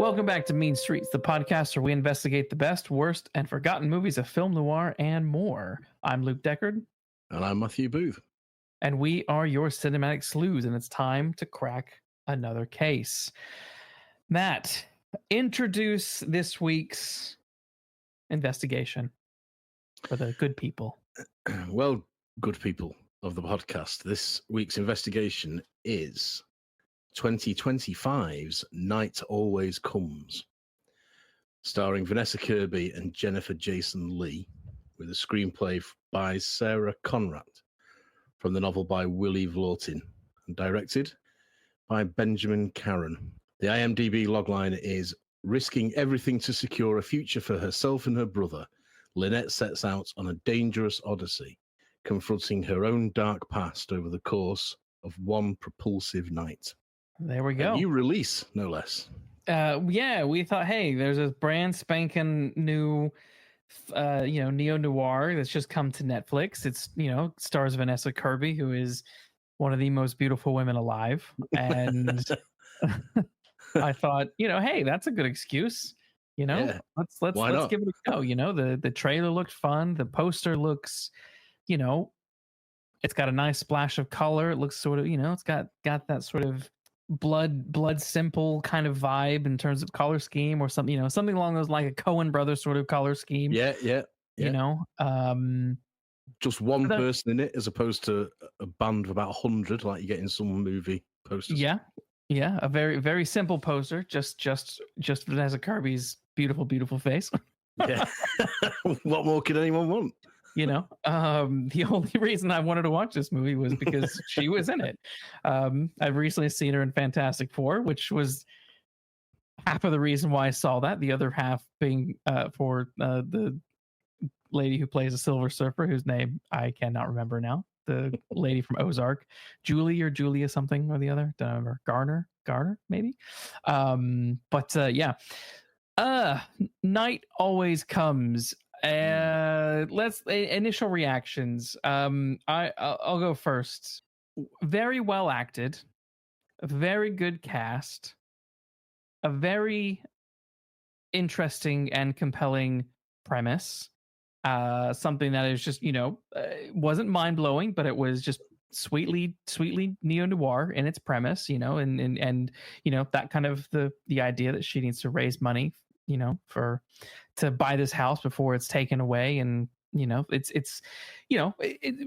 Welcome back to Mean Streets, the podcast where we investigate the best, worst, and forgotten movies of film noir and more. I'm Luke Deckard. And I'm Matthew Booth. And we are your cinematic sleuths, and it's time to crack another case. Matt, introduce this week's investigation for the good people. Well, good people of the podcast, this week's investigation is 2025's Night Always Comes, starring Vanessa Kirby and Jennifer Jason Leigh, with a screenplay by Sarah Condradt from the novel by Willy Vlautin, and directed by Benjamin Caron. The IMDb logline is, risking everything to secure a future for herself and her brother, Lynette sets out on a dangerous odyssey, confronting her own dark past over the course of one propulsive night. There we go. A new release, no less. Yeah, we thought, hey, there's a brand spanking new, neo-noir that's just come to Netflix. It's, stars Vanessa Kirby, who is one of the most beautiful women alive. And I thought, hey, that's a good excuse. Yeah. Let's give it a go. The trailer looked fun. The poster looks, it's got a nice splash of color. It looks sort of, it's got that sort of blood simple kind of vibe in terms of color scheme or something, something along those, like a Coen Brothers sort of color scheme. Yeah. Just one person in it as opposed to a band of about 100 like you get in some movie posters. Yeah, a very, very simple poster. Just Vanessa Kirby's beautiful face. Yeah. What more could anyone want? The only reason I wanted to watch this movie was because she was in it. I've recently seen her in Fantastic Four, which was half of the reason why I saw that. The other half being for the lady who plays a Silver Surfer, whose name I cannot remember now. The lady from Ozark, Julie or Julia something or the other. Don't remember. Garner maybe. Night Always Comes. Let's initial reactions. I'll go first. Very well acted, a very good cast, a very interesting and compelling premise. Something that is just, wasn't mind blowing, but it was just sweetly neo-noir in its premise, and that kind of the idea that she needs to raise money, to buy this house before it's taken away. And, it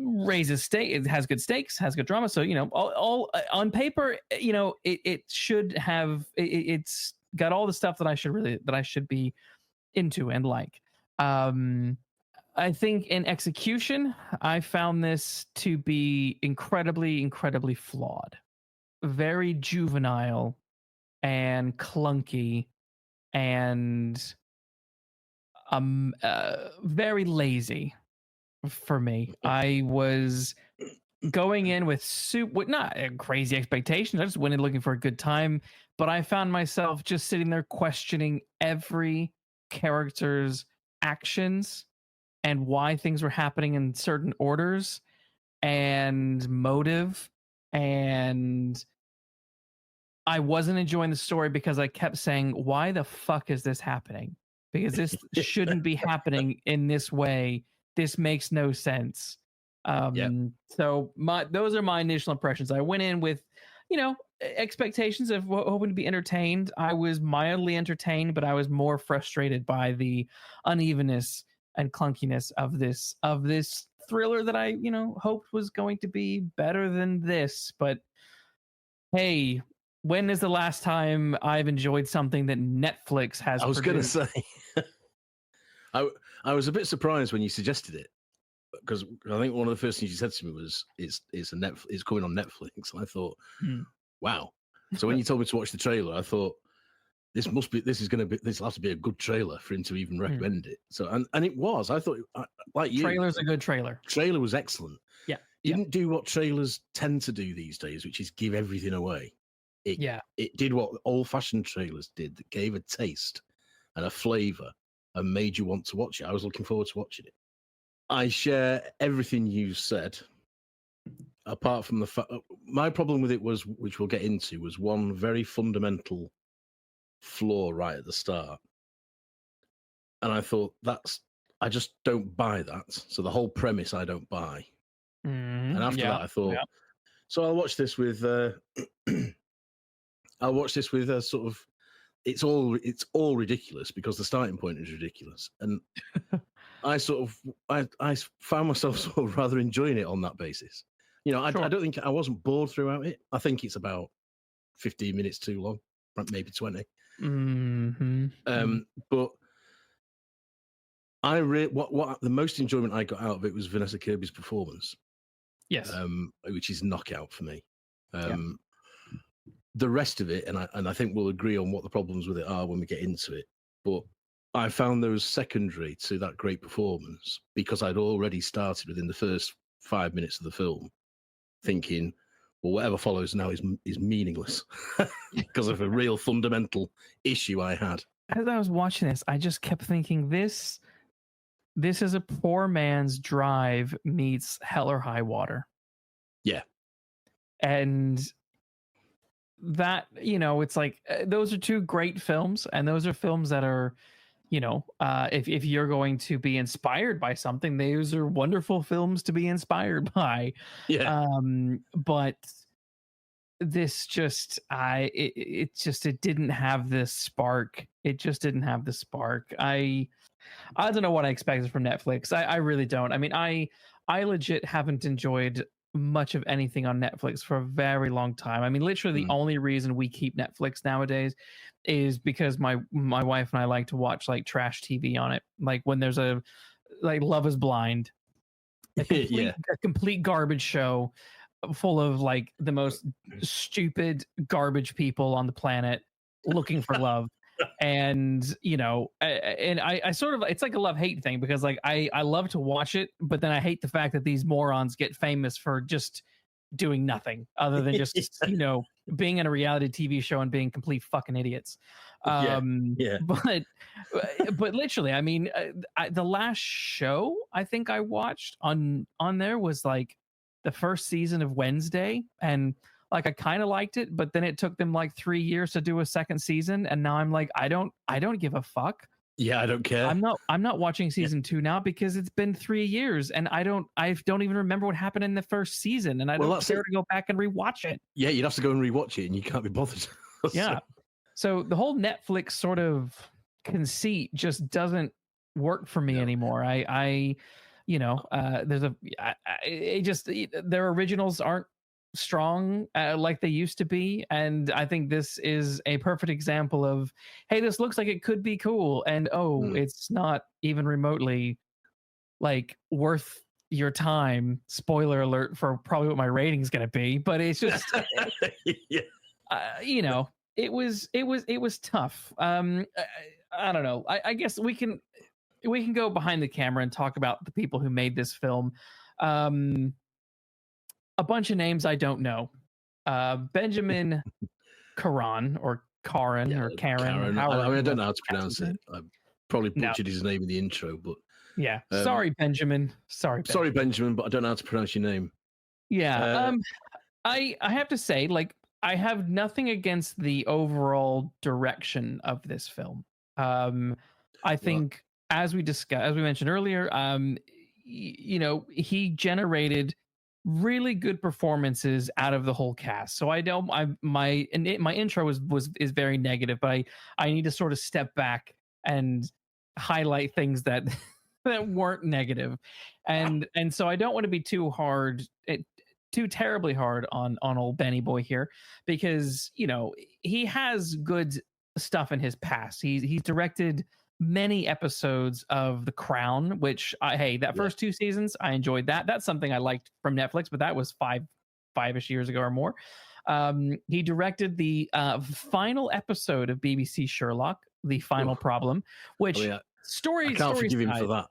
raises stake. It has good stakes, has good drama. So, all on paper, it should have, it's got all the stuff that I should be into and like. I think in execution, I found this to be incredibly flawed, very juvenile and clunky, and very lazy for me. I was going in with not crazy expectations. I just went in looking for a good time, but I found myself just sitting there questioning every character's actions and why things were happening in certain orders and motive. And I wasn't enjoying the story because I kept saying, why the fuck is this happening? Because this shouldn't be happening in this way. This makes no sense. So those are my initial impressions. I went in with, expectations of hoping to be entertained. I was mildly entertained, but I was more frustrated by the unevenness and clunkiness of this thriller that I, hoped was going to be better than this. But hey, when is the last time I've enjoyed something that Netflix has? I was going to say, I was a bit surprised when you suggested it, because I think one of the first things you said to me was it's coming on Netflix. And I thought, wow. So when you told me to watch the trailer, I thought, this will have to be a good trailer for him to even recommend it. So, and it was. I thought, like you, trailer's a good trailer. Trailer was excellent. Yeah, didn't do what trailers tend to do these days, which is give everything away. It did what old-fashioned trailers did, that gave a taste and a flavor and made you want to watch it. I was looking forward to watching it. I share everything you said. Apart from the fact, my problem with it was, which we'll get into, was one very fundamental flaw right at the start. And I thought, I just don't buy that. So the whole premise I don't buy. And after that, I thought, so I'll watch this with, sort of, it's all ridiculous because the starting point is ridiculous. And I found myself sort of rather enjoying it on that basis. You know, I don't think I wasn't bored throughout it. I think it's about 15 minutes too long, maybe 20. But what the most enjoyment I got out of it was Vanessa Kirby's performance. Yes. Which is knockout for me. The rest of it, and I think we'll agree on what the problems with it are when we get into it. But I found those secondary to that great performance because I'd already started within the first 5 minutes of the film thinking, well, whatever follows now is meaningless because of a real fundamental issue I had. As I was watching this, I just kept thinking this is a poor man's Drive meets Hell or High Water. Yeah. And that, you know, it's like those are two great films, and those are films that are, you know, if you're going to be inspired by something, those are wonderful films to be inspired by. Yeah. But this just it didn't have this spark. It just didn't have the spark. I don't know what I expected from Netflix. I really don't. I mean, I legit haven't enjoyed much of anything on Netflix for a very long time. I mean, literally the only reason we keep Netflix nowadays is because my wife and I like to watch like trash TV on it. Like when there's like Love is Blind, a complete garbage show full of like the most stupid garbage people on the planet looking for love. And you know, and I sort of, it's like a love-hate thing because like I love to watch it, but then I hate the fact that these morons get famous for just doing nothing other than just you know, being in a reality TV show and being complete fucking idiots. But literally, I mean, the last show I think I watched on there was like the first season of Wednesday, and like I kind of liked it, but then it took them like 3 years to do a second season, and now I'm like, I don't give a fuck. Yeah, I don't care. I'm not watching season 2 now because it's been 3 years, and I don't even remember what happened in the first season, and I don't care to go back and rewatch it. Yeah, you'd have to go and rewatch it, and you can't be bothered. Yeah. So the whole Netflix sort of conceit just doesn't work for me anymore. I you know, their originals aren't strong like they used to be, and I think this is a perfect example of, hey, this looks like it could be cool, and it's not even remotely like worth your time. Spoiler alert for probably what my rating's going to be, but it's just you know, it was tough. I don't know. I guess we can go behind the camera and talk about the people who made this film. A bunch of names I don't know. Benjamin Caron or Caron or Caron. I don't know how to pronounce it. I probably butchered his name in the intro, but yeah. Sorry, Benjamin. Sorry, Benjamin, but I don't know how to pronounce your name. Yeah. I have to say, like, I have nothing against the overall direction of this film. I think, as we mentioned earlier, you know, he generated really good performances out of the whole cast. So my intro is very negative, but I need to sort of step back and highlight things that weren't negative, and so I don't want to be too terribly hard on old Benny boy here, because you know he has good stuff in his past. He's directed many episodes of The Crown, which first 2 seasons I enjoyed. That's something I liked from Netflix, but that was five-ish years ago or more. He directed the final episode of BBC Sherlock, The Final Problem, which I can't forgive him for that.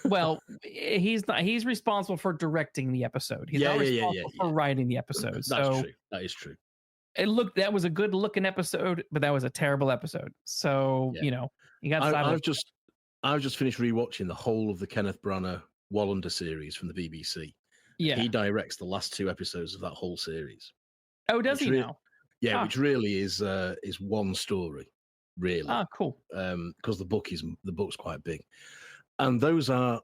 Well, he's responsible for directing the episode. He's not responsible for writing the episode. That's true. That is true. That was a good looking episode, but that was a terrible episode. So, you know, you got I've just finished rewatching the whole of the Kenneth Branagh Wallander series from the BBC. Yeah. He directs the last 2 episodes of that whole series. Oh, does he now? Yeah, which really is one story. really. Cool. Because the book's quite big, and those are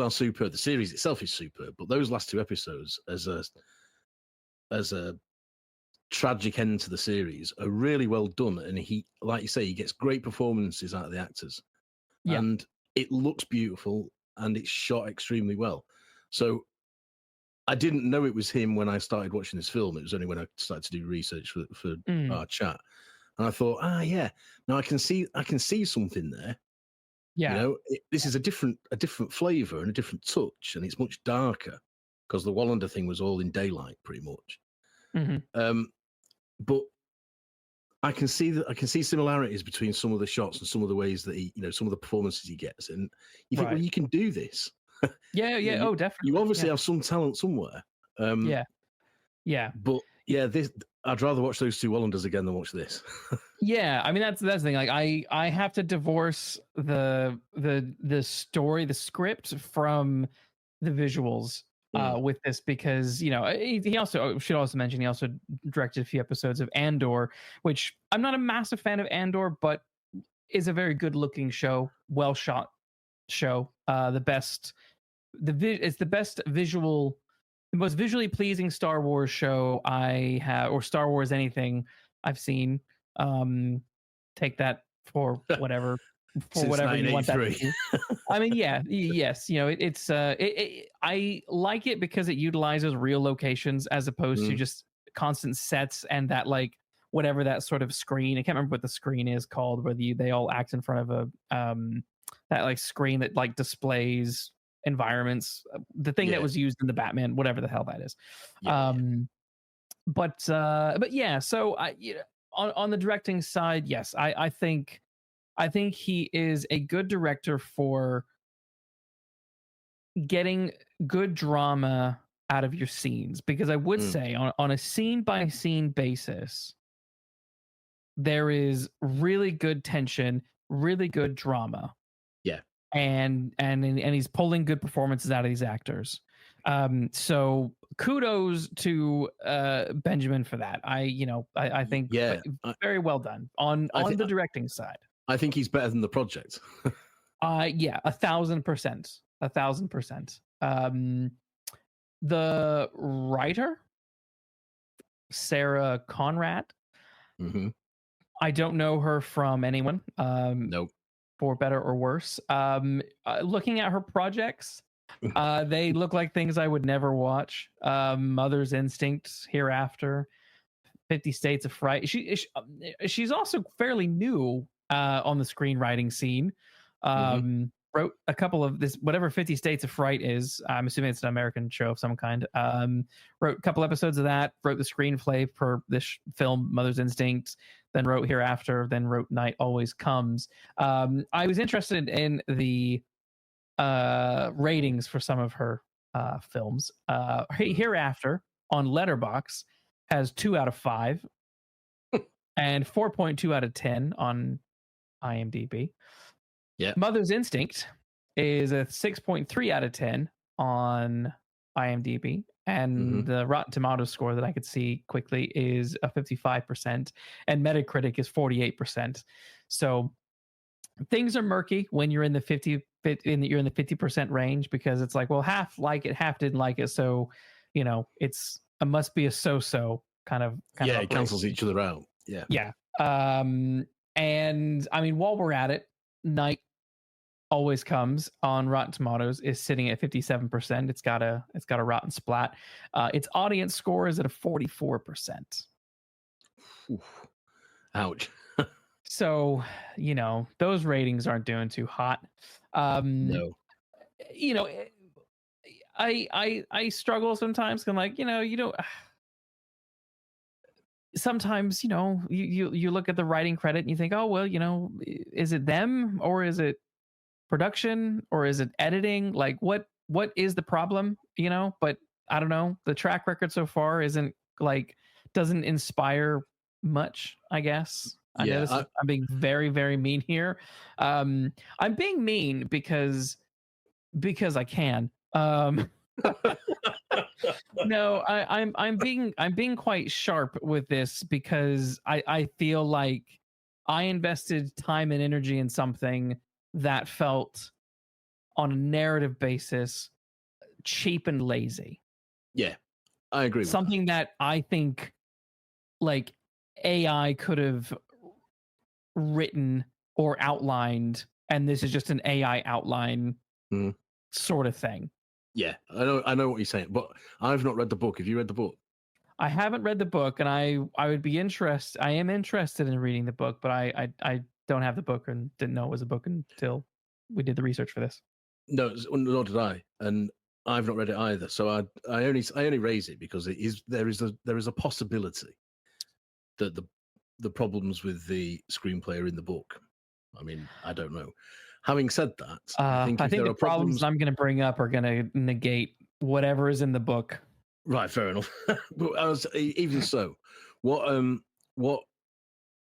superb. The series itself is superb, but those last 2 episodes as a tragic end to the series are really well done. And he, like you say, he gets great performances out of the actors, and it looks beautiful and it's shot extremely well. So I didn't know it was him when I started watching this film. It was only when I started to do research for our chat, and I thought, yeah, now I can see something there. Yeah, you know, this is a different flavor and a different touch, and it's much darker because the Wallander thing was all in daylight, pretty much. Mm-hmm. But I can see similarities between some of the shots and some of the ways that he, some of the performances he gets, and you think, well, you can do this. Yeah. You, definitely. You obviously have some talent somewhere. Yeah. But I'd rather watch those 2 Wallanders again than watch this. Yeah, I mean that's the thing. Like I have to divorce the story, the script from the visuals with this, because he also should also mention he also directed a few episodes of Andor, which I'm not a massive fan of Andor, but is a very good looking show, well shot show. It's the best visual, the most visually pleasing Star Wars show I have, or Star Wars anything I've seen. Take that for whatever you want that to be. I mean, yes, it's I like it because it utilizes real locations as opposed to just constant sets and that, like, whatever that sort of screen. I can't remember what the screen is called, where they all act in front of a that like screen that like displays environments. The thing that was used in the Batman, whatever the hell that is. But yeah, so on the directing side, yes, I think he is a good director for getting good drama out of your scenes, because I would say on a scene by scene basis, there is really good tension, really good drama. Yeah. And he's pulling good performances out of these actors. So kudos to Benjamin for that. I think very well done on the directing side. I think he's better than the project. 1,000%. 1,000%. The writer, Sarah Condradt. I don't know her from anyone. Nope. For better or worse. Looking at her projects, they look like things I would never watch. Mother's Instinct, Hereafter, 50 States of Fright. She's also fairly new on the screenwriting scene. Wrote a couple of this, whatever 50 States of Fright is. I'm assuming it's an American show of some kind. Wrote a couple episodes of that. Wrote the screenplay for this film, Mother's Instinct. Then wrote Hereafter. Then wrote Night Always Comes. I was interested in the ratings for some of her films. Hereafter on Letterboxd has 2 out of 5 and 4.2 out of 10 on IMDb. Yeah. Mother's Instinct is a 6.3 out of 10 on IMDb, and the Rotten Tomatoes score that I could see quickly is a 55%, and Metacritic is 48%. So things are murky when you're in the 50% range, because it's like, well, half like it, half didn't like it, so it must be a so-so kind of it cancels each other out. Yeah. And I mean, while we're at it, Night Always Comes on Rotten Tomatoes is sitting at 57%. It's got a rotten splat. Its audience score is at a 44%. Oof. Ouch. So, those ratings aren't doing too hot. No. I struggle sometimes. I'm like, you don't. Sometimes, you look at the writing credit and you think, oh, well, is it them, or is it production, or is it editing? Like, what is the problem? But I don't know. The track record so far doesn't inspire much, I guess. I know I'm being very, very mean here. I'm being mean because I can. No, I'm being quite sharp with this, because I feel like I invested time and energy in something that felt, on a narrative basis, cheap and lazy. Yeah, I agree with Something that I think like AI could have written or outlined, and this is just an AI outline sort of thing. Yeah, I know what you're saying, but I've not read the book. Have you read the book? I haven't read the book, and I would be interested. I am interested in reading the book, but I don't have the book and didn't know it was a book until we did the research for this. No, nor did I, and I've not read it either. So I only raise it because there is a possibility that the problems with the screenplay are in the book. I mean, I don't know. Having said that, I think the problems I'm going to bring up are going to negate whatever is in the book. Right, fair enough. But even so, what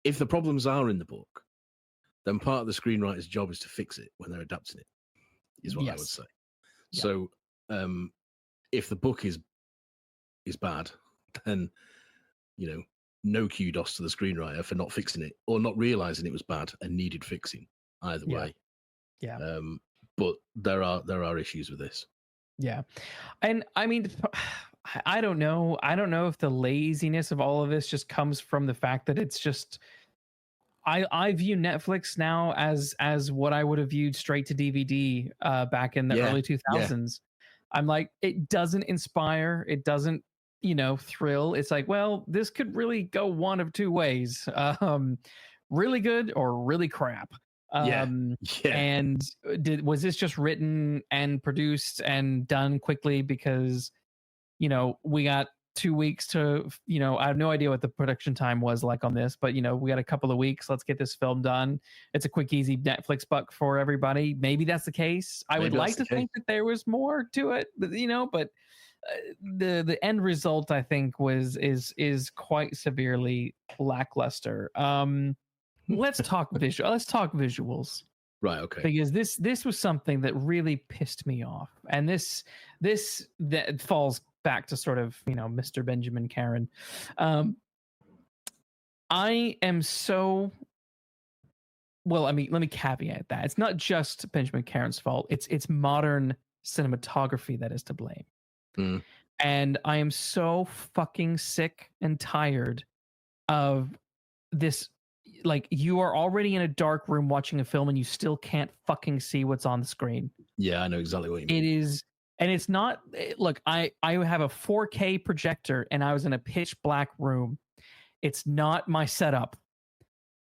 if the problems are in the book? Then part of the screenwriter's job is to fix it when they're adapting it. Is what I would say. Yeah. So, if the book is bad, then no kudos to the screenwriter for not fixing it or not realizing it was bad and needed fixing. Either way, yeah. But there are issues with this. Yeah, and I mean, I don't know. I don't know if the laziness of all of this just comes from the fact that it's just. I view Netflix now as what I would have viewed straight to DVD back in the early 2000s. Yeah. I'm like, it doesn't inspire. It doesn't, thrill. It's like, well, this could really go one of two ways. Really good or really crap. And was this just written and produced and done quickly because, we got 2 weeks to, I have no idea what the production time was like on this, but we got a couple of weeks. Let's get this film done. It's a quick, easy Netflix buck for everybody. Maybe that's the case. I would like to think that there was more to it, but the end result, I think, is quite severely lackluster. Let's talk visual. Let's talk visuals. Right. Okay. Because this was something that really pissed me off, and this that falls back to sort of Mr. Benjamin Caron. I am so well. I mean, let me caveat that it's not just Benjamin Caron's fault. It's modern cinematography that is to blame. And I am so fucking sick and tired of this. Like, you are already in a dark room watching a film and you still can't fucking see what's on the screen. Yeah, I know exactly what you mean. It is, and it's not, look, I have a 4K projector and I was in a pitch black room. It's not my setup.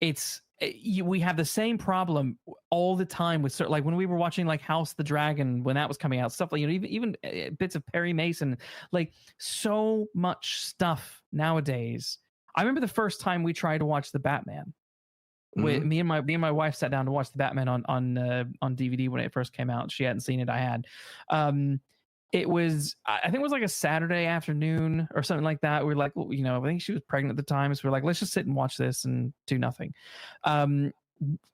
We have the same problem all the time with certain, like when we were watching like House of the Dragon, when that was coming out, stuff like, even bits of Perry Mason, like so much stuff nowadays. I remember the first time we tried to watch the Batman. With me and my wife sat down to watch the Batman on DVD when it first came out. She hadn't seen it. I had. It was, I think it was like a Saturday afternoon or something like that. We were like, well, I think she was pregnant at the time, so we're like, let's just sit and watch this and do nothing.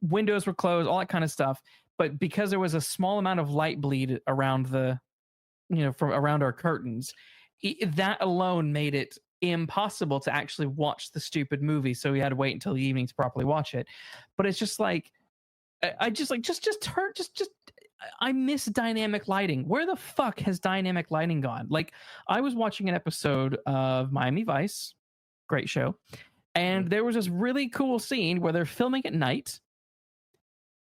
Windows were closed, all that kind of stuff. But because there was a small amount of light bleed around from around our curtains, that alone made it impossible to actually watch the stupid movie, so we had to wait until the evening to properly watch it. But it's just like, I miss dynamic lighting. Where the fuck has dynamic lighting gone? Like, I was watching an episode of Miami Vice, great show, and there was this really cool scene where they're filming at night.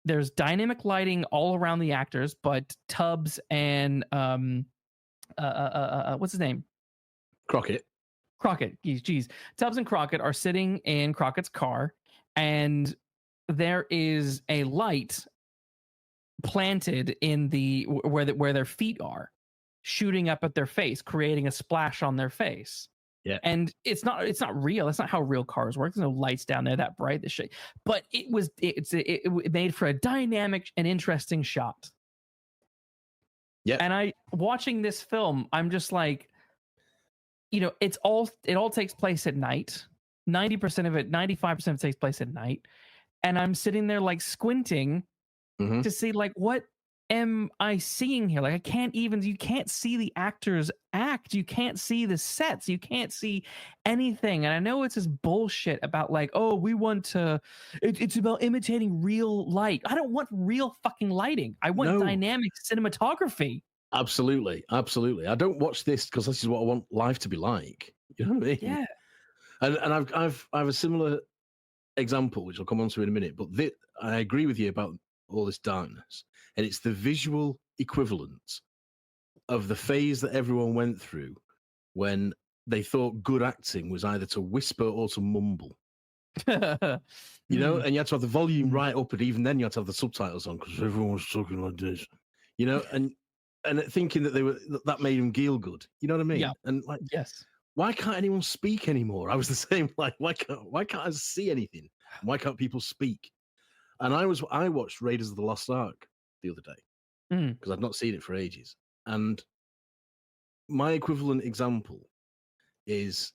There's dynamic lighting all around the actors, but Tubbs and what's his name? Crockett, geez. Tubbs and Crockett are sitting in Crockett's car, and there is a light planted in where their feet are, shooting up at their face, creating a splash on their face. Yeah, and it's not real. That's not how real cars work. There's no lights down there that bright. This shit, but it made for a dynamic and interesting shot. Yeah, and watching this film, I'm just like, it all takes place at night. 90% of it, 95% of it takes place at night. And I'm sitting there like squinting to see like what am I seeing here? Like, you can't see the actors act. You can't see the sets. You can't see anything. And I know it's this bullshit about like, oh, it's about imitating real light. I don't want real fucking lighting. I want No. dynamic cinematography. Absolutely. I don't watch this because this is what I want life to be like. You know what I mean? Yeah. And I have a similar example, which I'll come on to in a minute. But I agree with you about all this darkness, and it's the visual equivalent of the phase that everyone went through when they thought good acting was either to whisper or to mumble. You know, and you had to have the volume right up, and even then you had to have the subtitles on because everyone was talking like this. You know, and thinking that that made them feel good. You know what I mean? Yeah. And like, Yes. why can't anyone speak anymore? I was the same. Like, why can't I see anything? Why can't people speak? And I watched Raiders of the Lost Ark the other day because I'd not seen it for ages. And my equivalent example is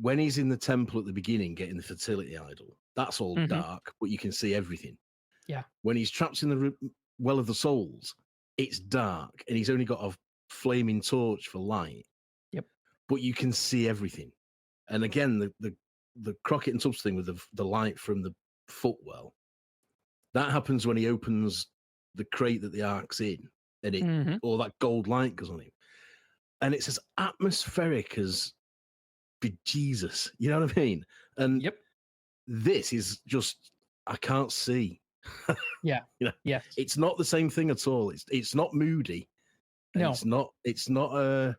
when he's in the temple at the beginning getting the fertility idol. That's all dark, but you can see everything. Yeah. When he's trapped in the well of the souls, it's dark, and he's only got a flaming torch for light. Yep. But you can see everything. And again, the Crockett and Tubbs thing with the light from the footwell, that happens when he opens the crate that the ark's in, and all that gold light goes on him. And it's as atmospheric as Jesus. You know what I mean? And this is just, I can't see. Yeah. You know, yes. It's not the same thing at all. It's not moody. No. It's not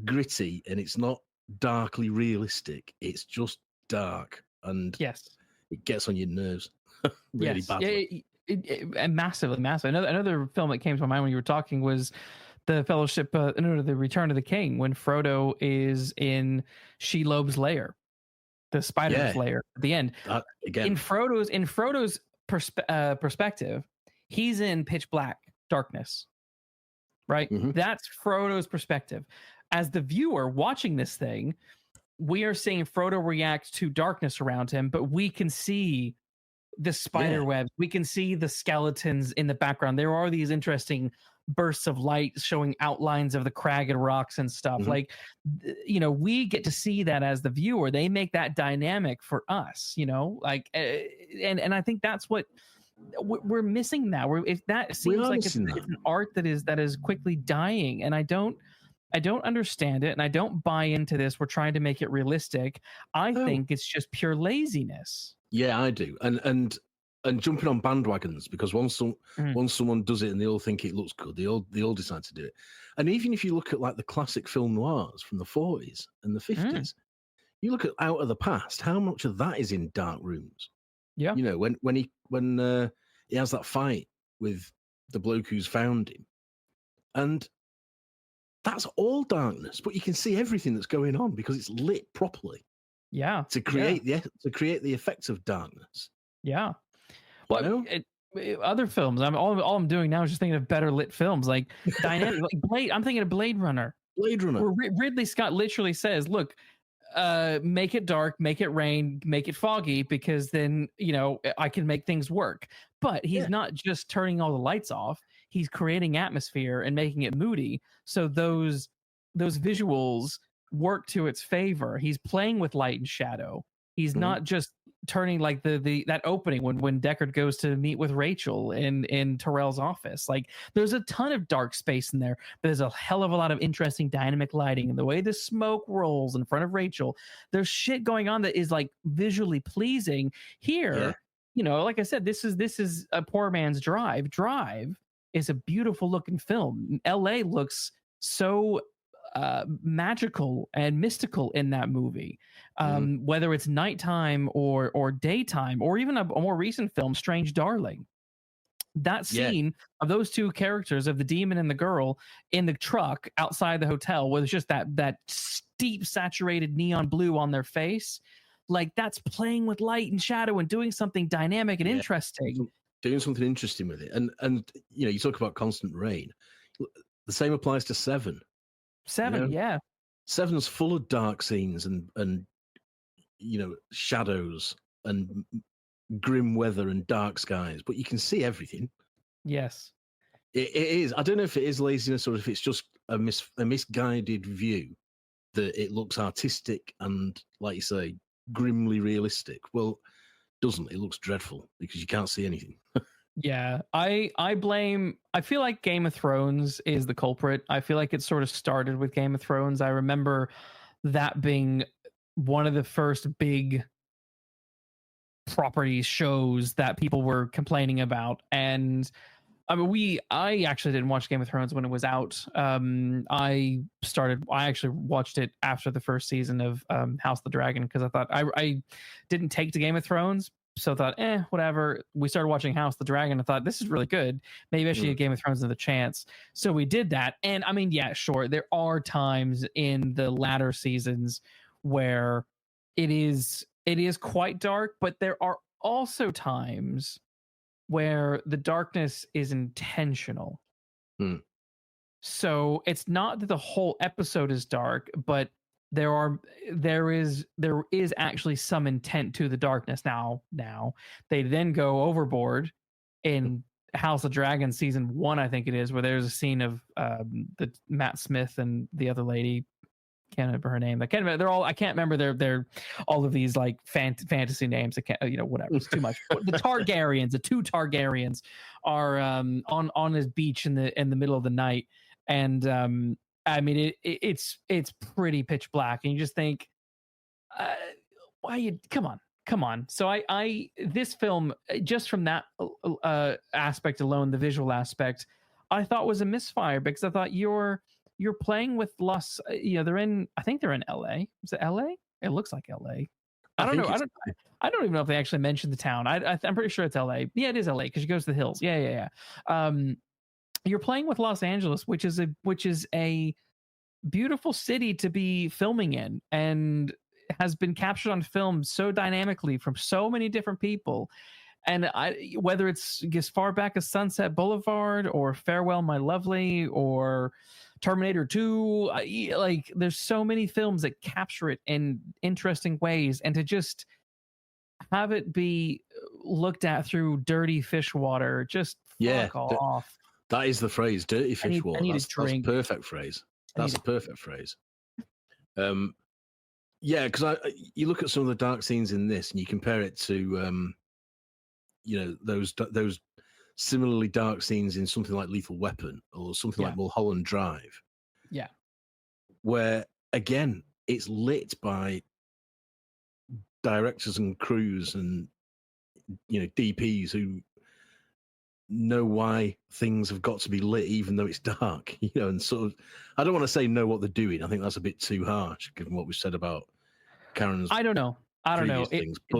gritty, and it's not darkly realistic. It's just dark, and it gets on your nerves really badly. And massively. Another film that came to my mind when you were talking was the Fellowship, the Return of the King, when Frodo is in Shelobe's lair, the spider's lair at the end. Again, in Frodo's perspective, he's in pitch black darkness, right? That's Frodo's perspective. As the viewer watching this thing, we are seeing Frodo react to darkness around him, but we can see the spider webs. We can see the skeletons in the background. There are these interesting bursts of light showing outlines of the cragged rocks and stuff. Like, you know, we get to see that as the viewer. They make that dynamic for us, you know, like, and I think that's what we're missing now. If that seems like it's an art that is quickly dying, and I don't understand it, and I don't buy into this. We're trying to make it realistic. I think it's just pure laziness. Yeah, I do, and jumping on bandwagons, because once someone does it and they all think it looks good, they all decide to do it. And even if you look at like the classic film noirs from the 40s and the 50s, you look at Out of the Past. How much of that is in dark rooms? Yeah, you know, when he has that fight with the bloke who's found him, and that's all darkness, but you can see everything that's going on because it's lit properly. Yeah, to create the effect of darkness. Yeah. Well, other films. All I'm doing now is just thinking of better lit films, like dynamic. Like Blade. I'm thinking of Blade Runner. Where Ridley Scott literally says, "Look, make it dark, make it rain, make it foggy, because then you know I can make things work." But he's not just turning all the lights off. He's creating atmosphere and making it moody. So those visuals work to its favor. He's playing with light and shadow. He's not just turning like that opening when Deckard goes to meet with Rachel in Tyrell's office. Like there's a ton of dark space in there, but there's a hell of a lot of interesting dynamic lighting, and the way the smoke rolls in front of Rachel. There's shit going on that is like visually pleasing. Here, you know, like I said, this is a poor man's Drive. Drive is a beautiful looking film. LA looks so magical and mystical in that movie, whether it's nighttime or daytime, or even a more recent film, Strange Darling. That scene of those two characters, of the demon and the girl in the truck outside the hotel, with just that steep saturated neon blue on their face, like that's playing with light and shadow and doing something dynamic and interesting. Doing something interesting with it. And you know, you talk about constant rain. The same applies to Seven. Seven, you know? Seven's full of dark scenes and you know, shadows and grim weather and dark skies, but you can see everything. Yes. It is. I don't know if it is laziness or if it's just a misguided view that it looks artistic and, like you say, grimly realistic. Well, doesn't. It looks dreadful because you can't see anything. Yeah, I feel like Game of Thrones is the culprit. I feel like it sort of started with Game of Thrones. I remember that being one of the first big property shows that people were complaining about. And I mean, I actually didn't watch Game of Thrones when it was out. I actually watched it after the first season of House of the Dragon because I thought I didn't take to Game of Thrones. So I thought, whatever. We started watching House of the Dragon. I thought, this is really good. Maybe I should give Game of Thrones another chance. So we did that. And I mean, yeah, sure. There are times in the latter seasons where it is quite dark, but there are also times where the darkness is intentional. So it's not that the whole episode is dark, but there is actually some intent to the darkness. Now they then go overboard in House of Dragon season 1, I think it is, where there's a scene of the Matt Smith and the other lady. Can't remember her name. I can't remember their all of these like fantasy names. I can't, whatever. It's too much. The Targaryens, the two Targaryens, are on this beach in the middle of the night, and I mean it's pretty pitch black, and you just think, why you come on. So I this film, just from that aspect alone, the visual aspect, I thought was a misfire because I thought you're playing with I think they're in LA. Is it LA? It looks like LA. I don't know. I don't even know if they actually mentioned the town. I'm pretty sure it's LA. Yeah, it is LA because she goes to the hills. Yeah. You're playing with Los Angeles, which is a beautiful city to be filming in, and has been captured on film so dynamically from so many different people. And whether it's as far back as Sunset Boulevard or Farewell My Lovely or Terminator 2, like there's so many films that capture it in interesting ways, and to just have it be looked at through dirty fish water, just fuck off. That is the phrase, dirty fish water. That's a perfect phrase. That's a perfect phrase. Yeah, because you look at some of the dark scenes in this, and you compare it to those similarly dark scenes in something like Lethal Weapon or something like Mulholland Drive. Yeah. Where, again, it's lit by directors and crews and, DPs who know why things have got to be lit even though it's dark, and sort of, I don't want to say know what they're doing. I think that's a bit too harsh given what we said about Caron's. I don't know.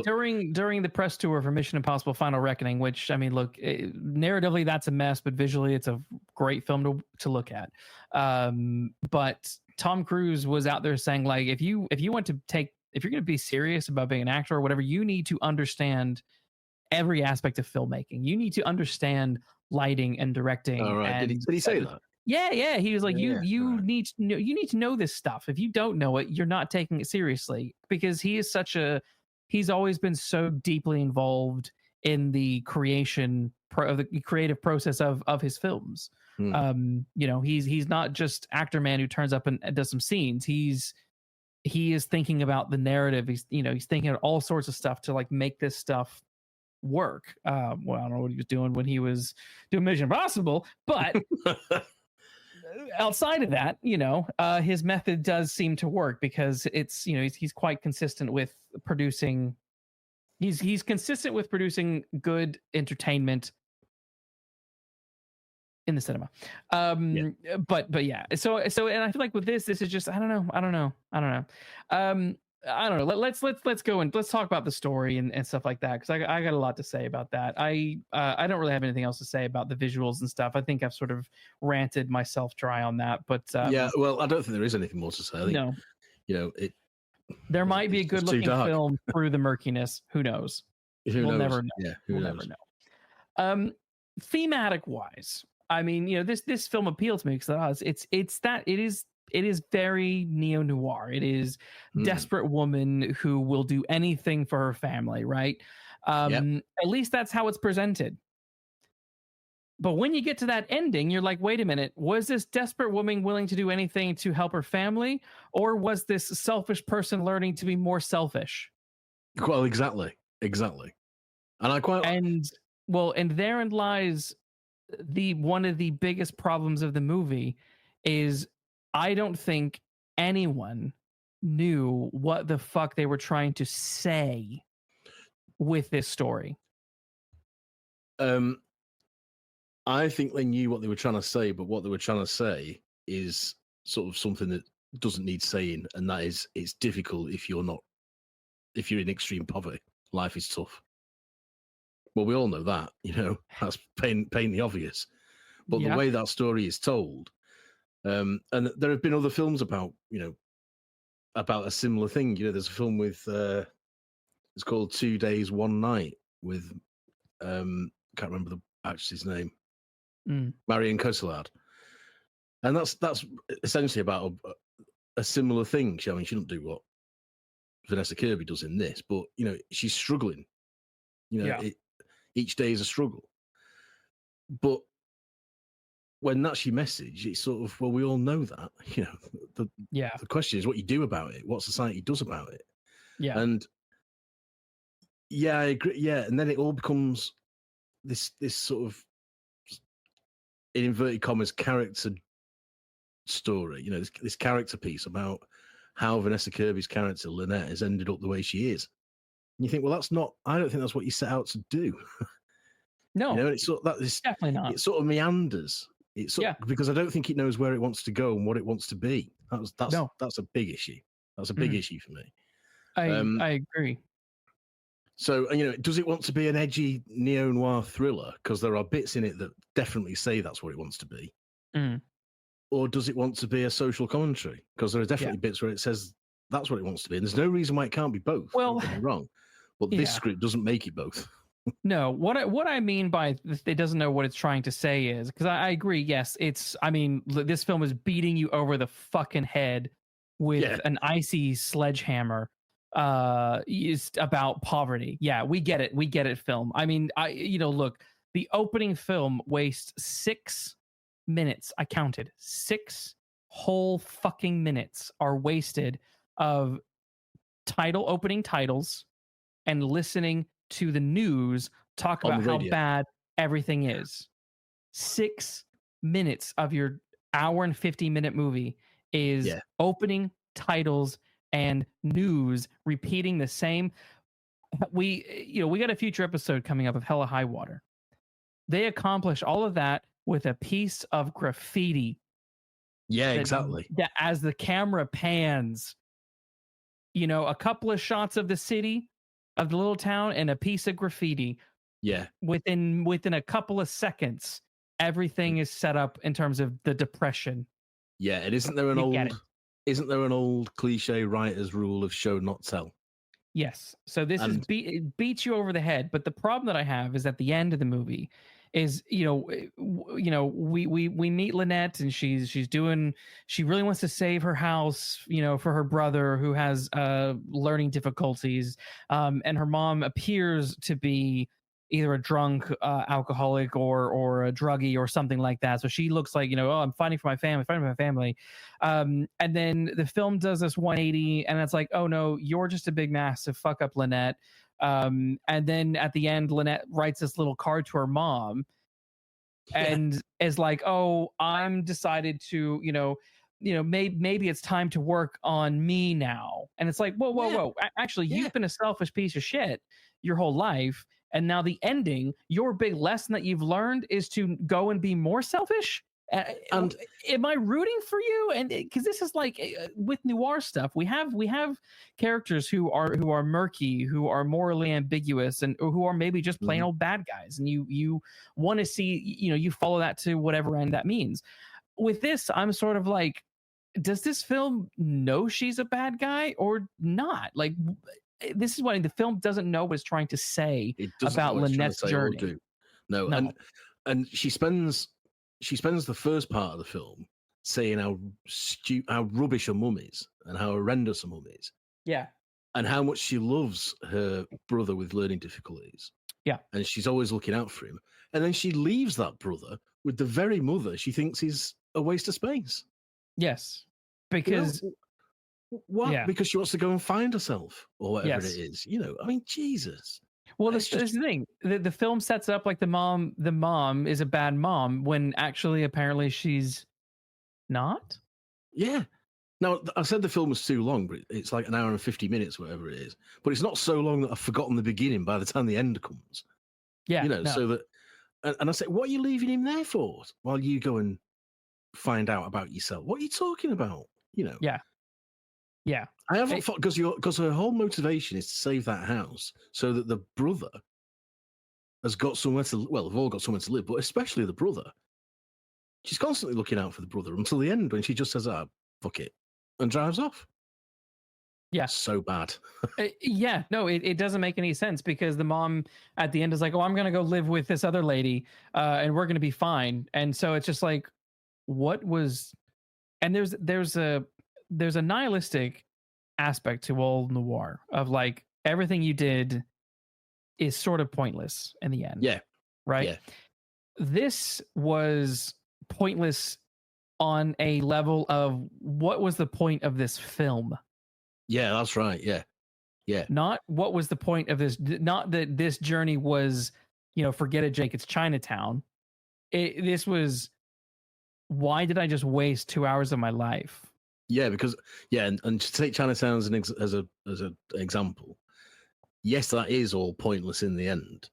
During the press tour for Mission Impossible Final Reckoning, which, I mean, look, narratively that's a mess, but visually it's a great film to look at. But Tom Cruise was out there saying, like, if you're going to be serious about being an actor or whatever, you need to understand every aspect of filmmaking. You need to understand lighting and directing. All right. Did he say that? Yeah. He was like, you need to know this stuff. If you don't know it, you're not taking it seriously, because he's always been so deeply involved in the creative process of his films. He's not just actor man who turns up and does some scenes. He is thinking about the narrative. He's thinking of all sorts of stuff to like make this stuff work. I don't know what he was doing when he was doing Mission Impossible, but outside of that, his method does seem to work, because it's, he's quite consistent with producing. He's consistent with producing good entertainment in the cinema. But yeah. So and I feel like with this is just, I don't know. I don't know. Let's go and let's talk about the story and stuff like that, because I got a lot to say about that. I don't really have anything else to say about the visuals and stuff. I think I've sort of ranted myself dry on that. But well, I don't think there is anything more to say. I think, no. There might be a good looking film through the murkiness. Who knows? We'll never know. Yeah, we'll never know. Thematic wise, I mean, this film appealed to me because it is very neo-noir. It is desperate woman who will do anything for her family, right? At least that's how it's presented. But when you get to that ending, you're like, wait a minute, was this desperate woman willing to do anything to help her family? Or was this selfish person learning to be more selfish? Well, exactly. And I quite And therein lies one of the biggest problems of the movie is I don't think anyone knew what the fuck they were trying to say with this story. I think they knew what they were trying to say, but what they were trying to say is sort of something that doesn't need saying, and that is it's difficult if you're in extreme poverty. Life is tough. Well, we all know that, that's pain the obvious. But the way that story is told, and there have been other films about a similar thing. There's a film with it's called 2 Days, 1 Night with can't remember the actress's name. Marion Cotillard, and that's essentially about a similar thing. I mean, she doesn't do what Vanessa Kirby does in this, but she's struggling. Each day is a struggle. But when that's your message, it's sort of, well, we all know that. The question is what you do about it, what society does about it. Yeah, and I agree. Yeah, and then it all becomes this sort of, in inverted commas, character story, this character piece about how Vanessa Kirby's character, Lynette, has ended up the way she is. And you think, well, I don't think that's what you set out to do. No. It's sort of it's definitely not. It sort of meanders. Because I don't think it knows where it wants to go and what it wants to be. That's a big issue. That's a big issue for me. I agree. So, does it want to be an edgy neo-noir thriller? Because there are bits in it that definitely say that's what it wants to be. Or does it want to be a social commentary? Because there are definitely bits where it says that's what it wants to be. And there's no reason why it can't be both. Well, don't get me wrong. But this script doesn't make it both. No, what I mean by it doesn't know what it's trying to say is, because I agree, yes, this film is beating you over the fucking head with an icy sledgehammer is about poverty. Yeah, we get it, film. I mean, look, the opening film wastes 6 minutes. I counted 6 whole fucking minutes are wasted of opening titles and listening to the news talk about how bad everything is. 6 minutes of your hour and 50-minute movie is opening titles and news repeating the same. We got a future episode coming up of Hella High Water. They accomplish all of that with a piece of graffiti. Yeah, exactly. That as the camera pans, a couple of shots of the city, of the little town, and a piece of graffiti. Yeah. Within a couple of seconds, everything is set up in terms of the depression. Yeah, and isn't there an old cliche writer's rule of show not tell? Yes. So this it beats you over the head. But the problem that I have is at the end of the movie is, we meet Lynette, and she really wants to save her house, for her brother who has learning difficulties. And her mom appears to be either a drunk alcoholic or a druggie or something like that. So she looks like, I'm fighting for my family. And then the film does this 180, and it's like, oh no, you're just a big massive fuck up, Lynette. And then at the end, Lynette writes this little card to her mom and is like, oh, I'm decided to, maybe it's time to work on me now. And it's like, whoa. Actually, you've been a selfish piece of shit your whole life. And now the ending, your big lesson that you've learned is to go and be more selfish. And am I rooting for you? And because this is like with noir stuff, we have characters who are murky, who are morally ambiguous, and who are maybe just plain old bad guys. And you want to see, you follow that to whatever end that means. With this, I'm sort of like, does this film know she's a bad guy or not? Like, this is what the film doesn't know what it's trying to say about Lynette's journey. No. And she spends the first part of the film saying how rubbish her mum is and how horrendous her mum is. Yeah. And how much she loves her brother with learning difficulties. Yeah. And she's always looking out for him. And then she leaves that brother with the very mother she thinks is a waste of space. Yes. You Because know, what? Yeah. Because she wants to go and find herself or whatever Yes. it is. You know, I mean, Jesus. Well, It's this is the thing. The film sets up like the mom is a bad mom when actually apparently she's not. Yeah. Now, I said the film was too long, but it's like an hour and 50 minutes, whatever it is. But it's not so long that I've forgotten the beginning by the time the end comes. Yeah. You know, no. so that, and I say, what are you leaving him there for while you go and find out about yourself? What are you talking about? You know? Yeah. Yeah. I haven't thought, because her whole motivation is to save that house so that the brother has got somewhere to, well, they've all got somewhere to live, but especially the brother. She's constantly looking out for the brother until the end when she just says, fuck it, and drives off. Yeah. So bad. Yeah. No, it doesn't make any sense because the mom at the end is like, oh, I'm going to go live with this other lady and we're going to be fine. And so it's just like, what was, and there's a nihilistic aspect to old noir of like everything you did is sort of pointless in the end. Yeah. Right. Yeah. This was pointless on a level of what was the point of this film? Yeah, that's right. Yeah. Yeah. Not what was the point of this, not that this journey was, forget it, Jake, it's Chinatown. This was, why did I just waste 2 hours of my life? Yeah, because and to take Chinatown as an example, yes, that is all pointless in the end,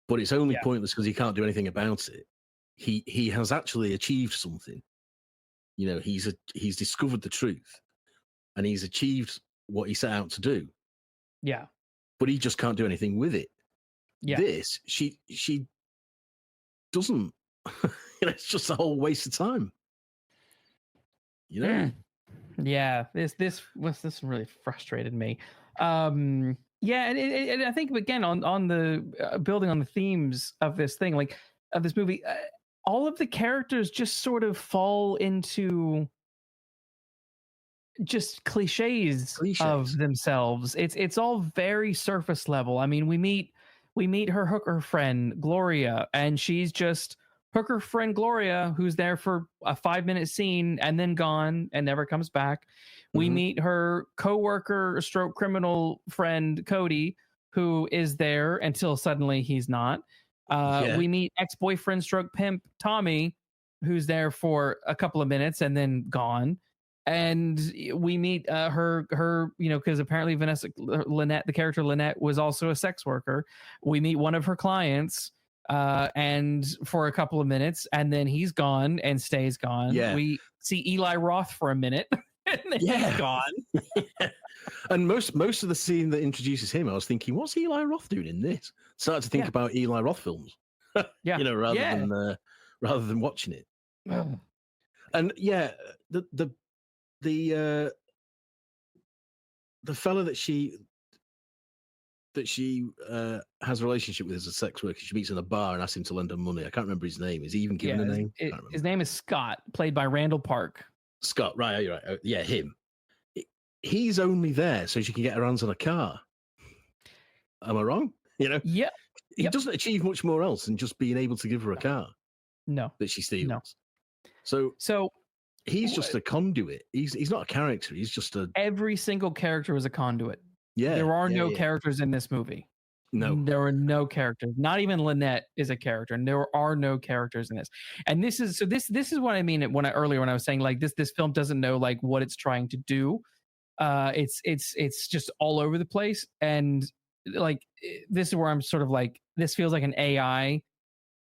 but it's only pointless because he can't do anything about it. He has actually achieved something. You know, he's discovered the truth, and he's achieved what he set out to do. Yeah, but he just can't do anything with it. Yeah, This she doesn't. It's just a whole waste of time. You know. Yeah, this really frustrated me. Yeah, and I think again on the building on the themes of this thing, like of this movie, all of the characters just sort of fall into just cliches of themselves. It's all very surface level. I mean, we meet her hooker friend Gloria, and she's just hooker friend Gloria, who's there for a 5-minute scene and then gone and never comes back. We meet her coworker stroke criminal friend Cody, who is there until suddenly he's not. We meet ex-boyfriend stroke pimp Tommy, who's there for a couple of minutes and then gone. And we meet her, because apparently Vanessa Lynette, the character Lynette, was also a sex worker. We meet one of her clients and for a couple of minutes, and then he's gone and stays gone. Yeah. We see Eli Roth for a minute, and then he's gone. And most of the scene that introduces him, I was thinking, what's Eli Roth doing in this? Started to think about Eli Roth films, rather than watching it. And the fella that she has a relationship with as a sex worker, she meets in a bar and asks him to lend her money. I can't remember his name. Is he even given a name? His name is Scott, played by Randall Park. Scott, right? You're right. Yeah, him. He's only there so she can get her hands on a car. Am I wrong? Yeah. He doesn't achieve much more else than just being able to give her a car. No, that she steals. No. So he's just a conduit. He's not a character. He's just every single character is a conduit. Yeah. There are no characters in this movie. No. There are no characters. Not even Lynette is a character, and there are no characters in this. And this is what I mean earlier when I was saying like this film doesn't know like what it's trying to do. It's just all over the place, and like this is where I'm sort of like this feels like an AI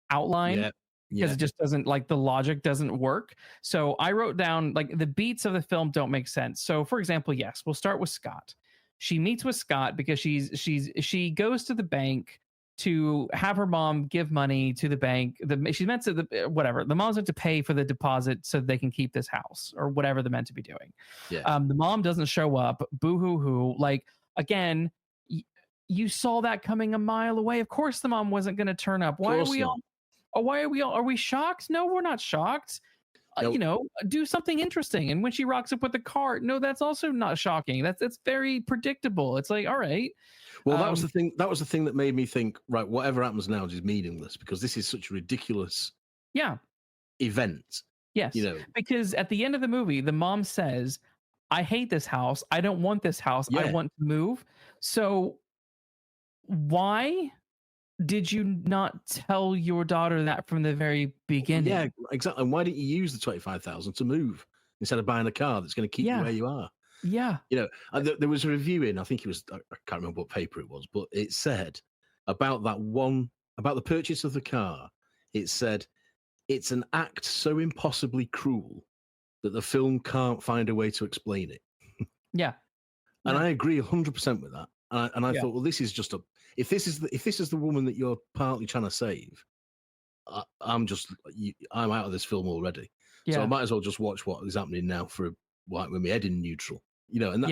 outline. Because it just doesn't, like, the logic doesn't work. So I wrote down like the beats of the film don't make sense. So for example, yes, we'll start with Scott. She meets with Scott because she goes to the bank to have her mom give money to the bank. She's meant to the mom's meant to pay for the deposit so they can keep this house or whatever they're meant to be doing. The mom doesn't show up. Boo hoo hoo. Like again, you saw that coming a mile away. Of course the mom wasn't going to turn up. Why are we shocked? No, we're not shocked. do something interesting. And when she rocks up with the car, no, that's also not shocking. That's very predictable. It's like, all right. Well, that was the thing. That was the thing that made me think, right, whatever happens now is meaningless because this is such a ridiculous event. Yes. Because at the end of the movie, the mom says, I hate this house. I don't want this house. I want to move. So why did you not tell your daughter that from the very beginning? Yeah, exactly. And why didn't you use the 25,000 to move instead of buying a car that's going to keep you where you are? Yeah. There was a review in, I think it was, I can't remember what paper it was, but it said about the purchase of the car, it said, it's an act so impossibly cruel that the film can't find a way to explain it. Yeah. And I agree 100% with that. And I thought, well, this is just if this is the woman that you're partly trying to save, I'm out of this film already. So I might as well just watch what is happening now with my head in neutral. And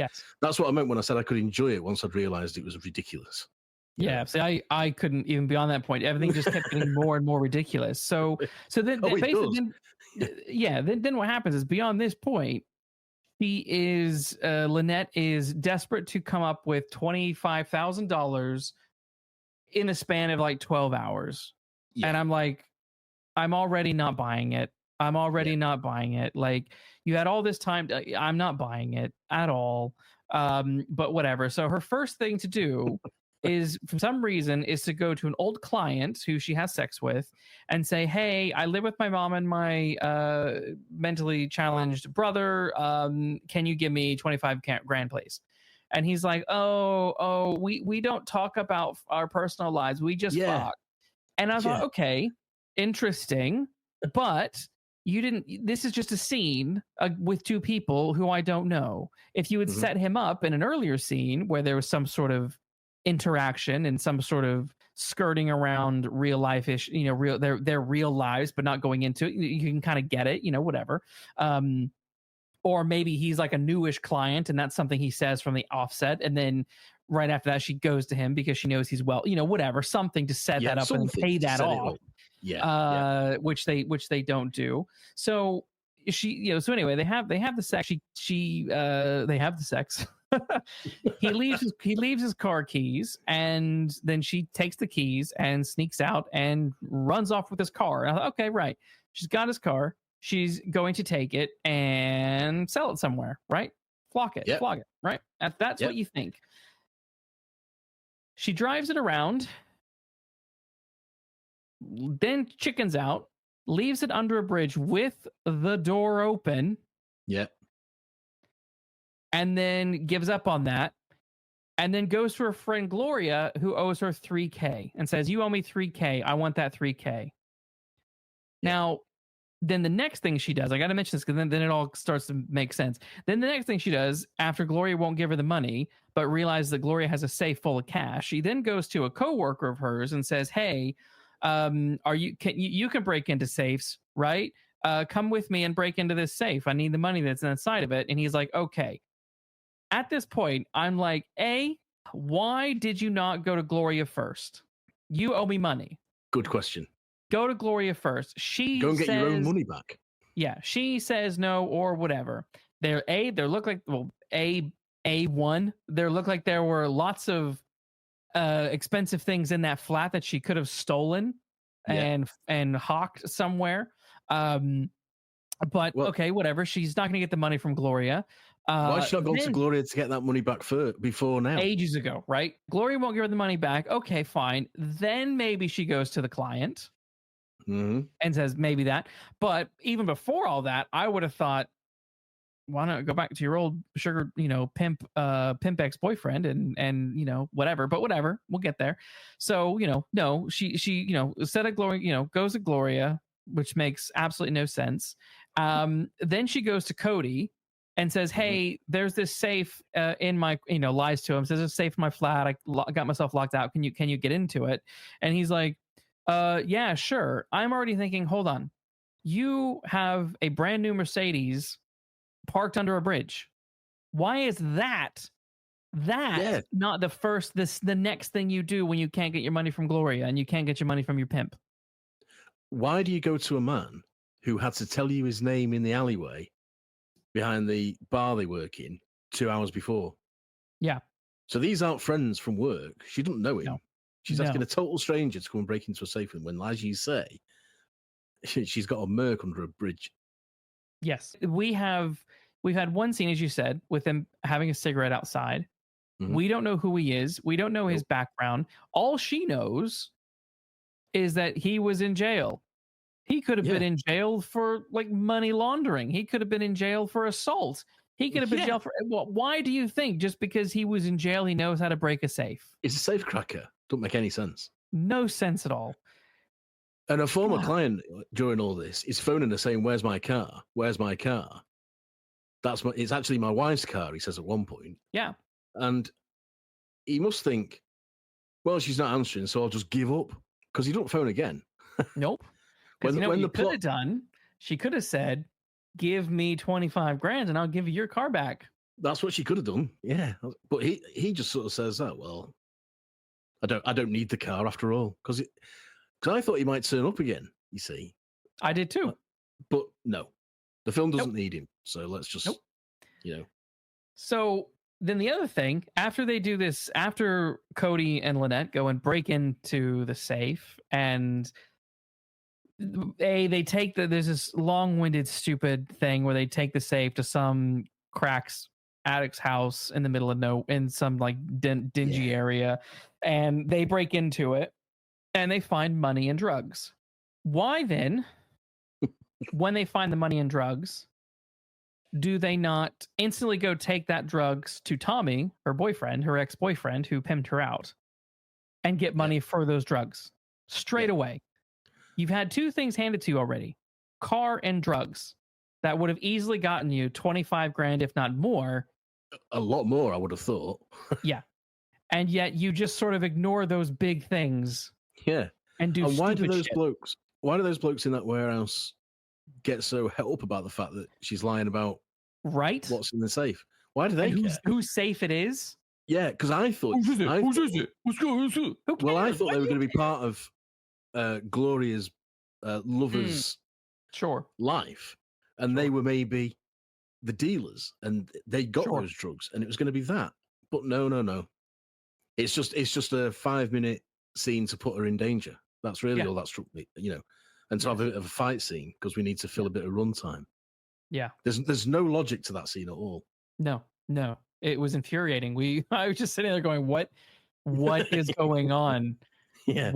that's what I meant when I said I could enjoy it once I'd realized it was ridiculous. Yeah, see, I couldn't even be on that point. Everything just kept getting more and more ridiculous. So then basically, then what happens is beyond this point, Lynette is desperate to come up with $25,000 in a span of like 12 hours. Yeah. And I'm like, I'm already not buying it. Like, you had all this time. I'm not buying it at all. But whatever. So her first thing to do is, for some reason, is to go to an old client who she has sex with and say, hey, I live with my mom and my mentally challenged brother. Can you give me 25 grand, please? And he's like, oh, we don't talk about our personal lives. We just fuck. And I thought, okay, interesting. But you didn't, this is just a scene with two people who I don't know. If you had set him up in an earlier scene where there was some sort of interaction and some sort of skirting around real life ish, their real lives, but not going into it, you can kind of get it, whatever. Or maybe he's like a newish client and that's something he says from the offset. And then right after that, she goes to him because she knows he's whatever, something to set that up and pay that off. Which they don't do. So so anyway, they have the sex. They have the sex. he leaves his car keys, and then she takes the keys and sneaks out and runs off with his car. I thought, okay, right. She's got his car. She's going to take it and sell it somewhere, right? Flog it, right? That's what you think. She drives it around, then chickens out, leaves it under a bridge with the door open. Yep. And then gives up on that. And then goes to her friend Gloria, who owes her $3,000, and says, you owe me $3,000. I want that $3,000. Now, then the next thing she does, I got to mention this because then it all starts to make sense. Then the next thing she does, after Gloria won't give her the money, but realizes that Gloria has a safe full of cash, she then goes to a coworker of hers and says, hey, you can break into safes, right? Come with me and break into this safe. I need the money that's inside of it. And he's like, okay. At this point, I'm like, why did you not go to Gloria first? You owe me money. Good question. Go to Gloria first. She go and get your own money back. Yeah, she says no or whatever. They look like A1. There look like there were lots of expensive things in that flat that she could have stolen and hawked somewhere. But okay, whatever. She's not going to get the money from Gloria. Why should I go to Gloria to get that money back before now? Ages ago, right? Gloria won't give her the money back. Okay, fine. Then maybe she goes to the client and says maybe that. But even before all that, I would have thought, why not go back to your old sugar, pimp ex-boyfriend and whatever. But whatever, we'll get there. So no, she instead of Gloria, goes to Gloria, which makes absolutely no sense. Then she goes to Cody and says, hey, there's this safe in my, lies to him, says there's a safe in my flat. I got myself locked out. Can you get into it? And he's like, yeah, sure. I'm already thinking, hold on. You have a brand new Mercedes parked under a bridge. Why is that not the next thing you do when you can't get your money from Gloria and you can't get your money from your pimp? Why do you go to a man who had to tell you his name in the alleyway behind the bar they work in 2 hours before. Yeah. So these aren't friends from work. She doesn't know him. No. She's asking a total stranger to come and break into a safe when, as you say, she's got a merc under a bridge. Yes. We've had one scene, as you said, with him having a cigarette outside. Mhm. We don't know who he is. We don't know his background. All she knows is that he was in jail. He could have been in jail for like money laundering. He could have been in jail for assault. He could have been in jail for. Well, why do you think just because he was in jail he knows how to break a safe? It's a safe cracker. Don't make any sense. No sense at all. And a former client during all this is phoning her saying, "Where's my car? Where's my car?" It's actually my wife's car, he says at one point. Yeah. And he must think, well, she's not answering, so I'll just give up. Because he don't phone again. Nope. Because what you could have done, she could have said, give me 25 grand and I'll give you your car back. That's what she could have done. Yeah. But he just sort of says that, well, I don't need the car after all. Because I thought he might turn up again, you see. I did too. But no. The film doesn't need him. So let's just, So then the other thing, after they do this, after Cody and Lynette go and break into the safe, and they take there's this long-winded, stupid thing where they take the safe to some cracks addict's house in the middle of in some like dingy area, and they break into it and they find money and drugs. Why then, when they find the money and drugs, do they not instantly go take that drugs to Tommy, her boyfriend, her ex-boyfriend, who pimped her out, and get money for those drugs straight away? You've had two things handed to you already, car and drugs, that would have easily gotten you 25 grand, if not more. A lot more, I would have thought. Yeah. And yet you just sort of ignore those big things. Yeah. And do why do those shit. Why do those blokes in that warehouse get so het up about the fact that she's lying about what's in the safe? Why do they care? Whose safe it is? Yeah, because I thought... Whose is it? Who's it? Well, I thought they were going to be part of Gloria's lover's life, and they were maybe the dealers, and they got those drugs, and it was going to be that. But no. It's just a 5-minute scene to put her in danger. That's really all that struck me, and to have a fight scene because we need to fill a bit of runtime. Yeah, there's no logic to that scene at all. No, it was infuriating. I was just sitting there going, what is going on? Yeah,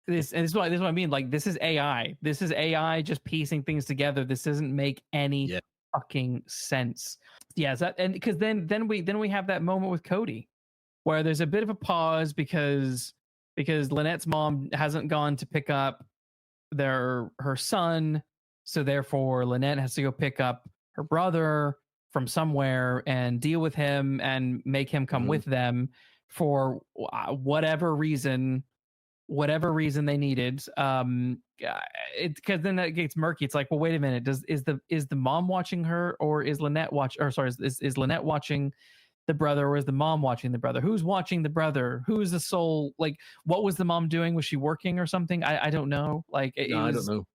this is what I mean. Like, this is AI. This is AI just piecing things together. This doesn't make any fucking sense. Yeah, and because then we have that moment with Cody where there's a bit of a pause because Lynette's mom hasn't gone to pick up her son, so therefore Lynette has to go pick up her brother from somewhere and deal with him and make him come with them for whatever reason they needed. Because then that gets murky. It's like, well, wait a minute. Is the mom watching her, or is Lynette is Lynette watching the brother, or is the mom watching the brother? Who's watching the brother? Who is the soul? Like, what was the mom doing? Was she working or something? I don't know. Like, I don't know.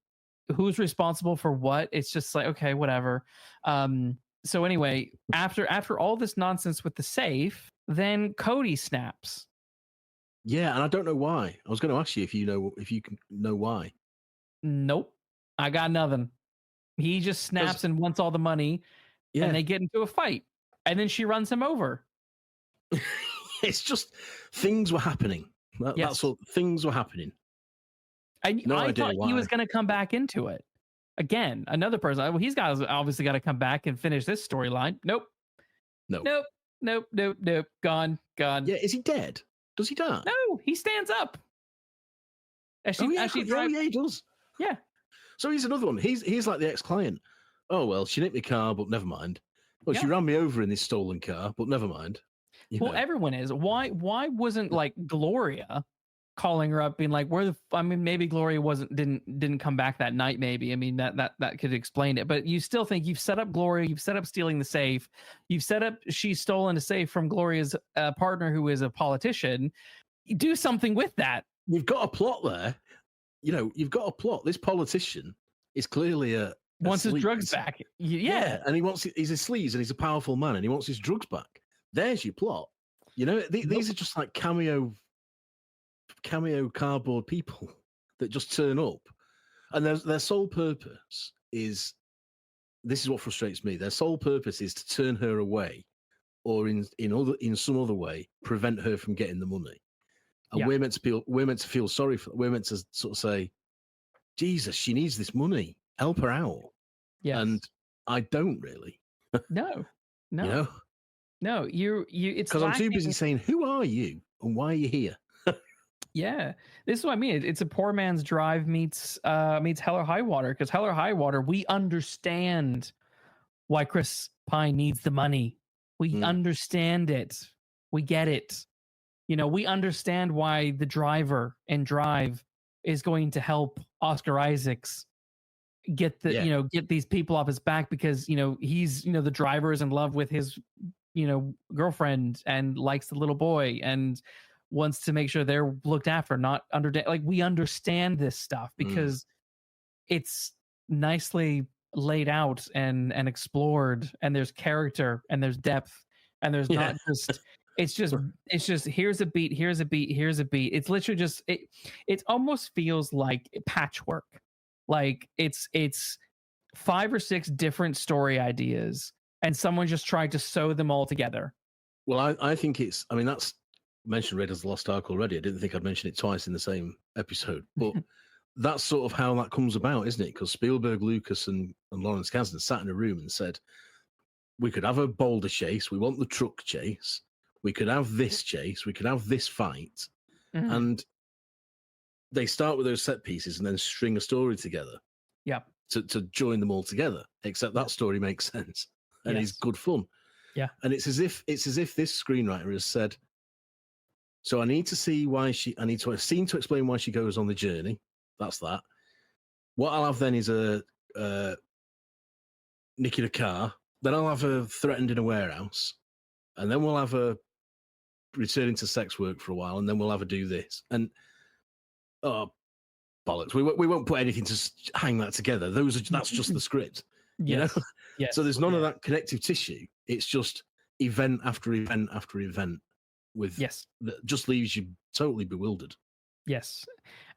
Who's responsible for what? It's just like, okay, whatever. So anyway, after all this nonsense with the safe, then Cody snaps. Yeah, and I don't know why. I was going to ask you if you can know why. Nope, I got nothing. He just snaps and wants all the money, and they get into a fight, and then she runs him over. It's just things were happening. That's all. Things were happening. I thought he was going to come back into it again. Another person. Well, he's obviously got to come back and finish this storyline. Nope. Gone. Yeah, is he dead? Does he die? No, he stands up. He does. Yeah. So he's another one. He's like the ex-client. Oh well, she nicked my car, but never mind. Well, she ran me over in this stolen car, but never mind. Everyone is. Why wasn't like Gloria calling her up, being like, maybe Gloria didn't come back that night. Maybe. I mean, that could explain it. But you still think you've set up Gloria, you've set up stealing the safe, you've set up she's stolen a safe from Gloria's partner, who is a politician. Do something with that. You've got a plot there. You've got a plot. This politician is clearly a wants his sleaze. drugs back. Yeah. And he's a sleaze and he's a powerful man and he wants his drugs back. There's your plot. You know, these are just like cameo cardboard people that just turn up, and their sole purpose is, this is what frustrates me. Their sole purpose is to turn her away, or in some other way prevent her from getting the money. And we're meant to feel sorry for. We're meant to sort of say, Jesus, she needs this money. Help her out. Yes. And I don't really. No. You know? No, you. It's because I'm too busy saying, "Who are you and why are you here?" Yeah, this is what I mean. It's a poor man's drive meets Hell or High Water. Because Hell or High Water, we understand why Chris Pine needs the money. We understand it. We get it. You know, we understand why the driver in Drive is going to help Oscar Isaacs get get these people off his back, because he's the driver is in love with his girlfriend and likes the little boy and wants to make sure they're looked after, not under. Like, we understand this stuff because it's nicely laid out and explored, and there's character and there's depth, and there's not just. It's just here's a beat, here's a beat, here's a beat. It's literally just it almost feels like patchwork. Like it's 5 or 6 different story ideas, and someone just tried to sew them all together. Well, I think it's. I mean, that's mentioned Raiders of the Lost Ark already. I didn't think I'd mention it twice in the same episode, but that's sort of how that comes about, isn't it? Because Spielberg, Lucas, and Lawrence Kasdan sat in a room and said, "We could have a boulder chase. We want the truck chase. We could have this chase. We could have this fight." And they start with those set pieces and then string a story together. Yeah. To join them all together. Except that story makes sense and is good fun. Yeah. And it's as if this screenwriter has said, so I need to see why I need to a scene to explain why she goes on the journey. That's that. What I'll have then is a nick in a car. Then I'll have her threatened in a warehouse. And then we'll have her returning to sex work for a while. And then we'll have her do this. And oh, bollocks. We won't put anything to hang that together. That's just the script. You know? Yes. So there's none of that connective tissue. It's just event after event after event that just leaves you totally bewildered. Yes.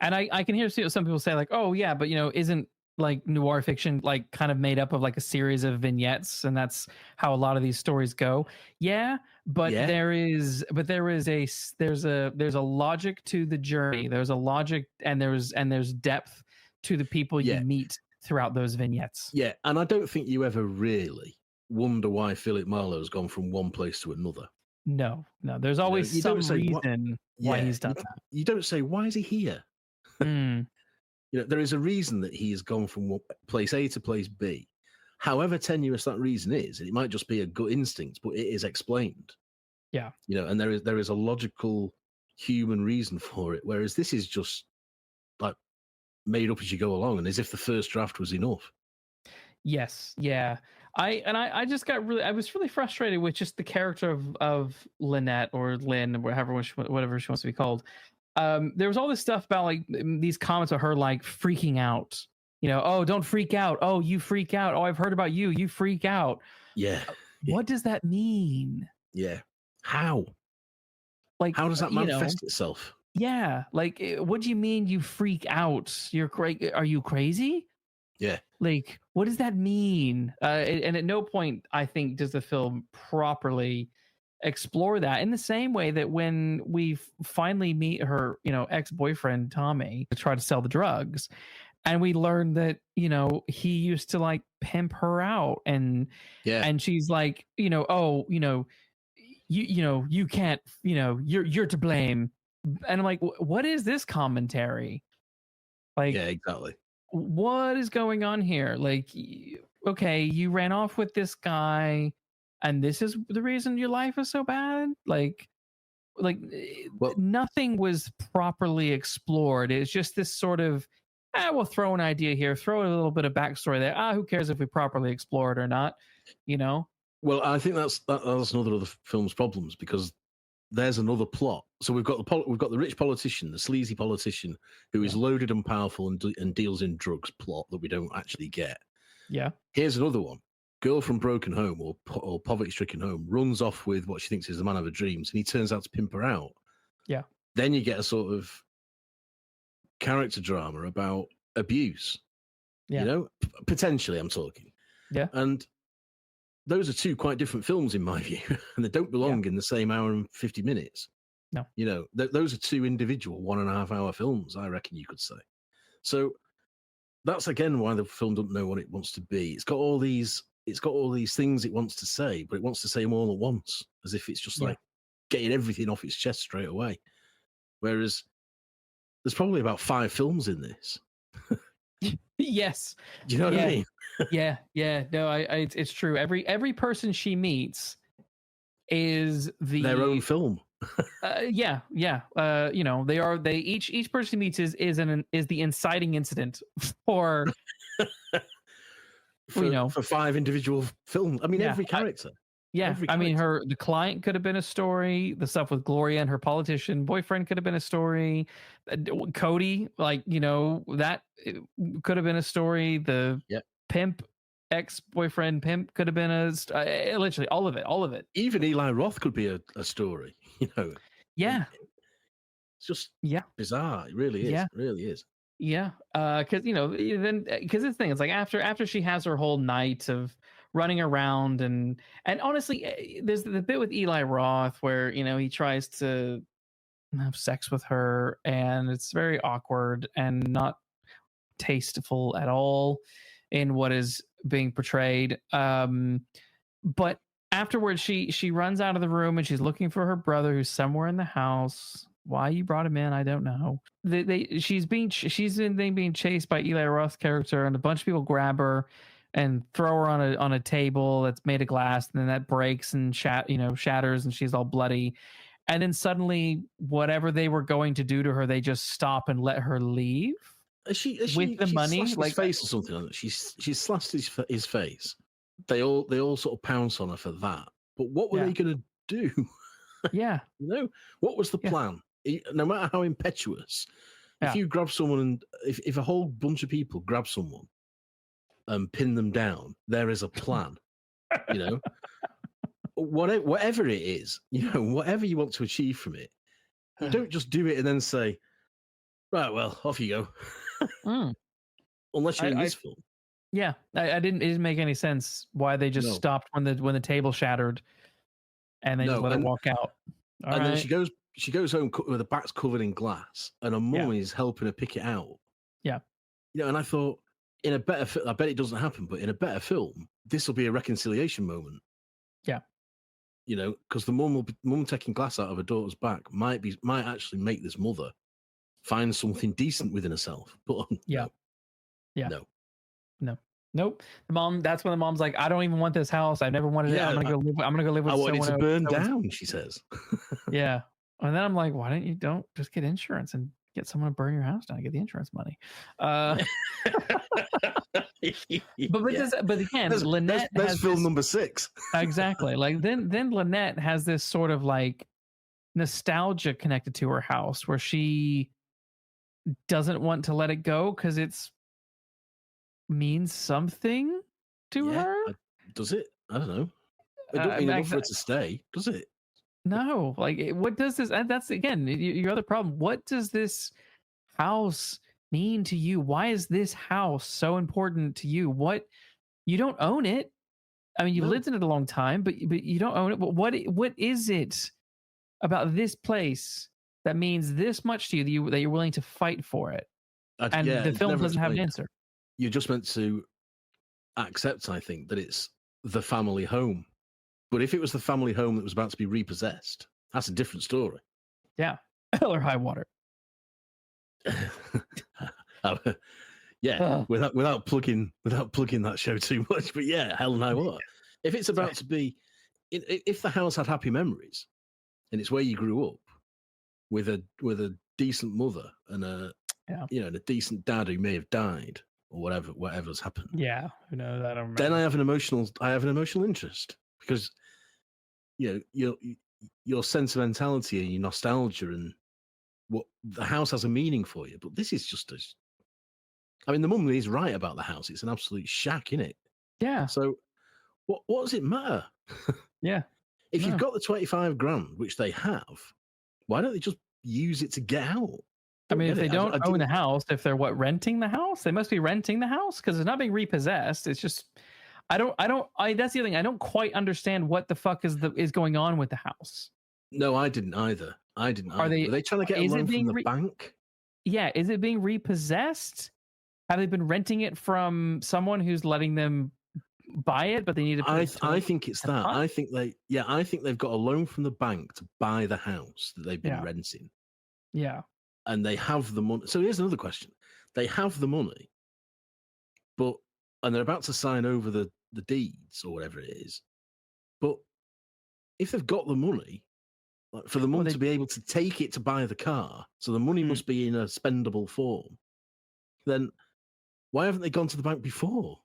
And I can hear some people say like, oh yeah, but isn't like noir fiction like kind of made up of like a series of vignettes, and that's how a lot of these stories go. Yeah, but there's a logic to the journey. There's a logic and there's depth to the people you meet throughout those vignettes. Yeah, and I don't think you ever really wonder why Philip Marlowe's gone from one place to another. No. There's always some reason why he's done that. You don't say, why is he here? There is a reason that he has gone from place A to place B. However tenuous that reason is, it might just be a gut instinct, but it is explained. Yeah. And there is a logical human reason for it, whereas this is just like made up as you go along, and as if the first draft was enough. Yes, yeah. I just got I was really frustrated with just the character of Lynette or Lynn, or whatever she wants to be called. There was all this stuff about like these comments of her like freaking out. Oh, don't freak out. Oh, you freak out. Oh, I've heard about you. You freak out. Yeah. What does that mean? Yeah. How? Like, how does that manifest itself? Yeah. Like, what do you mean you freak out? Are you crazy? Yeah. Like, what does that mean? And at no point, I think, does the film properly explore that, in the same way that when we finally meet her, ex-boyfriend, Tommy, to try to sell the drugs, and we learn that, he used to like pimp her out, and she's like, you can't, you're to blame. And I'm like, what is this commentary? Like, yeah, exactly. What is going on here? Like, okay, you ran off with this guy, and this is the reason your life is so bad? Like nothing was properly explored. It's just this sort of, we'll throw an idea here, throw a little bit of backstory there. Who cares if we properly explore it or not? Well, I think that's another of the film's problems, because there's another plot. So we've got the rich politician, the sleazy politician who is loaded and powerful and deals in drugs plot that we don't actually get. Yeah. Here's another one. Girl from broken home or poverty-stricken home runs off with what she thinks is the man of her dreams, and he turns out to pimp her out. Yeah. Then you get a sort of character drama about abuse. Yeah. You know, potentially I'm talking. Yeah. And those are two quite different films in my view, and they don't belong in the same hour and 50 minutes. No. You know, those are two individual 1.5 hour films, I reckon you could say. So that's again why the film doesn't know what it wants to be. It's got all these things it wants to say, but it wants to say them all at once, as if it's just like getting everything off its chest straight away. Whereas there's probably about 5 films in this. Yes. Do you know what I mean? Yeah. No, it's true. Every person she meets is their own film. Yeah. You know, each person she meets is the inciting incident for for 5 individual films. I mean, every character. I mean, the client could have been a story. The stuff with Gloria and her politician boyfriend could have been a story. Cody, like, you know, that could have been a story. The pimp, ex-boyfriend pimp could have been literally all of it. Even Eli Roth could be a story, you know. Yeah. It's just bizarre. It really is. Yeah. It really is. Yeah. Because, you know, because this thing is like after she has her whole night of running around and honestly, there's the bit with Eli Roth where, you know, he tries to have sex with her and it's very awkward and not tasteful at all in what is being portrayed. But afterwards she runs out of the room and she's looking for her brother who's somewhere in the house. Why you brought him in, I don't know. She's being chased by Eli Roth's character, and a bunch of people grab her and throw her on a table that's made of glass, and then that breaks and shatters, and she's all bloody. And then suddenly, whatever they were going to do to her, they just stop and let her leave. With the money, like his face or something on it. She's slashed his face. They all sort of pounce on her for that. But what were they going to do? Yeah, you know, what was the plan? No matter how impetuous, if you grab someone and if a whole bunch of people grab someone and pin them down, there is a plan. You know, whatever it is, you know, whatever you want to achieve from it, you don't just do it and then say, right, well, off you go. Unless you're in this film. Yeah, it didn't make any sense why they just stopped when the table shattered, and they just let her walk out. Then she goes home with her back's covered in glass, and her mum is helping her pick it out. Yeah, you know, and I thought in a better film, I bet it doesn't happen, but in a better film, this will be a reconciliation moment. Yeah, you know, because the mum taking glass out of her daughter's back might actually make this mother find something decent within herself. But nope. The mom. That's when the mom's like, I don't even want this house. I never wanted it. I'm gonna go live with. I want it to burn someone down. She says. Yeah, and then I'm like, why don't just get insurance and get someone to burn your house down and get the insurance money? But again, Lynette that's film number 6. Exactly. Like then Lynette has this sort of like nostalgia connected to her house where she doesn't want to let it go because it's means something to her. Does it? I don't know. It don't mean enough for it to stay, does it? No. Like, what does this? And that's again your other problem. What does this house mean to you? Why is this house so important to you? What, you don't own it. I mean, you've lived in it a long time, but you don't own it. But what is it about this place that means this much to you that you're willing to fight for it? And the film doesn't have an answer. You're just meant to accept, I think, that it's the family home. But if it was the family home that was about to be repossessed, that's a different story. Yeah. Hell or high water. Without plugging that show too much, but yeah, hell and high water. If it's about to be, if the house had happy memories, and it's where you grew up with a decent mother and a decent dad who may have died or whatever's happened. Yeah, who knows? I don't remember. Then I have an emotional interest because your sentimentality and your nostalgia and what the house has a meaning for you. But this is just as, I mean, the mum is right about the house. It's an absolute shack, isn't it? Yeah. So what does it matter? Yeah. If No. you've got the 25 grand, which they have, why don't they just use it to get out? I mean, if they don't own the didn't- house, if they're renting the house, they must be renting the house because it's not being repossessed. It's just, that's the other thing. I don't quite understand what the fuck is going on with the house. No, I didn't either. Were they trying to get a is it loan from being the bank? Yeah. Is it being repossessed? Have they been renting it from someone who's letting them buy it, but they need to put I think it's that. I think they've got a loan from the bank to buy the house that they've been renting. Yeah. And they have the money. So here's another question. They have the money, and they're about to sign over the deeds or whatever it is. But if they've got the money, like for the mum to be able to take it to buy the car, so the money must be in a spendable form, then why haven't they gone to the bank before?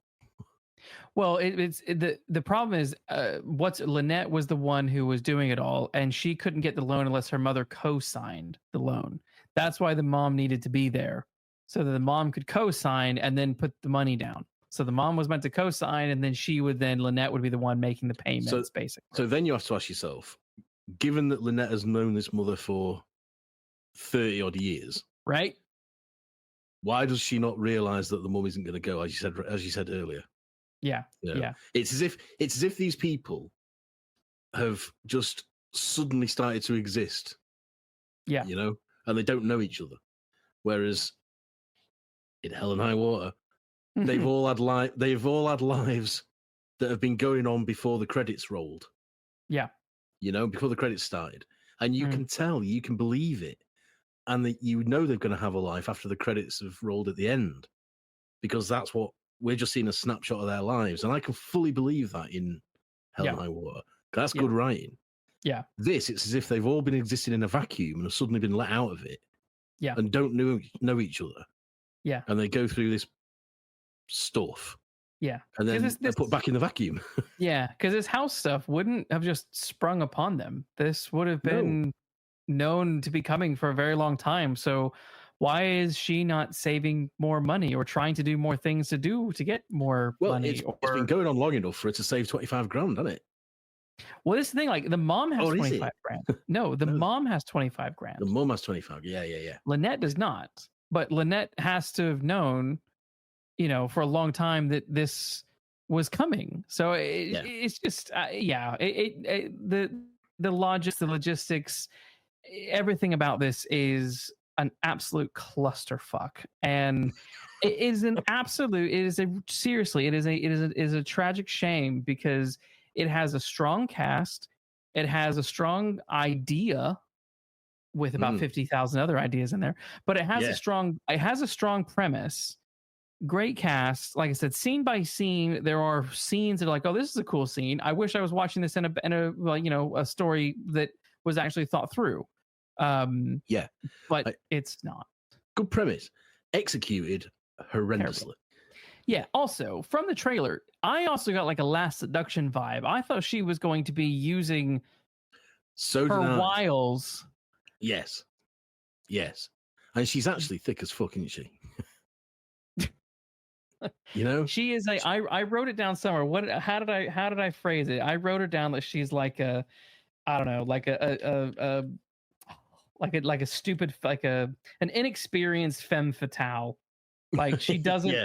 Well, the problem is, Lynette was the one who was doing it all, and she couldn't get the loan unless her mother co-signed the loan. That's why the mom needed to be there, so that the mom could co-sign and then put the money down. So the mom was meant to co-sign, and then Lynette would be the one making the payments, basically. So then you have to ask yourself, given that Lynette has known this mother for 30 odd years, right? Why does she not realize that the mum isn't going to go, as you said earlier? Yeah. You know, yeah. It's as if these people have just suddenly started to exist. Yeah. You know, and they don't know each other. Whereas in Hell and High Water, they've all had lives that have been going on before the credits rolled. Yeah. You know, before the credits started. And you can tell, you can believe it. And that you know they're going to have a life after the credits have rolled at the end. Because that's what we're just seeing, a snapshot of their lives. And I can fully believe that in Hell and High Water. That's good writing. Yeah. This, it's as if they've all been existing in a vacuum and have suddenly been let out of it. Yeah. And don't know each other. Yeah. And they go through this stuff. Yeah. And then they're put back in the vacuum. Yeah. Because this house stuff wouldn't have just sprung upon them. This would have been known to be coming for a very long time. So why is she not saving more money or trying to do more things to get more money? It's been going on long enough for her to save 25 grand, hasn't it? Well, this is the thing, like the mom has 25 grand. No, the mom has 25 grand. The mom has 25. Yeah. Lynette does not. But Lynette has to have known, for a long time that this was coming. So it's just, the logistics, everything about this is an absolute clusterfuck, and it is a tragic shame because it has a strong cast, it has a strong idea with about 50,000 other ideas in there, but it has a strong premise, great cast. Like I said, scene by scene, there are scenes that are like, oh, this is a cool scene. I wish I was watching this in a story that was actually thought through. But it's not. Good premise, executed horrendously. Terrible. Yeah. Also, from the trailer, I also got like a Last Seduction vibe. I thought she was going to be using her wiles. Yes, and she's actually thick as fuck, isn't she? She is I wrote it down somewhere. How did I phrase it? I wrote her down that she's like a, I don't know, like a stupid, like an inexperienced femme fatale. Like she doesn't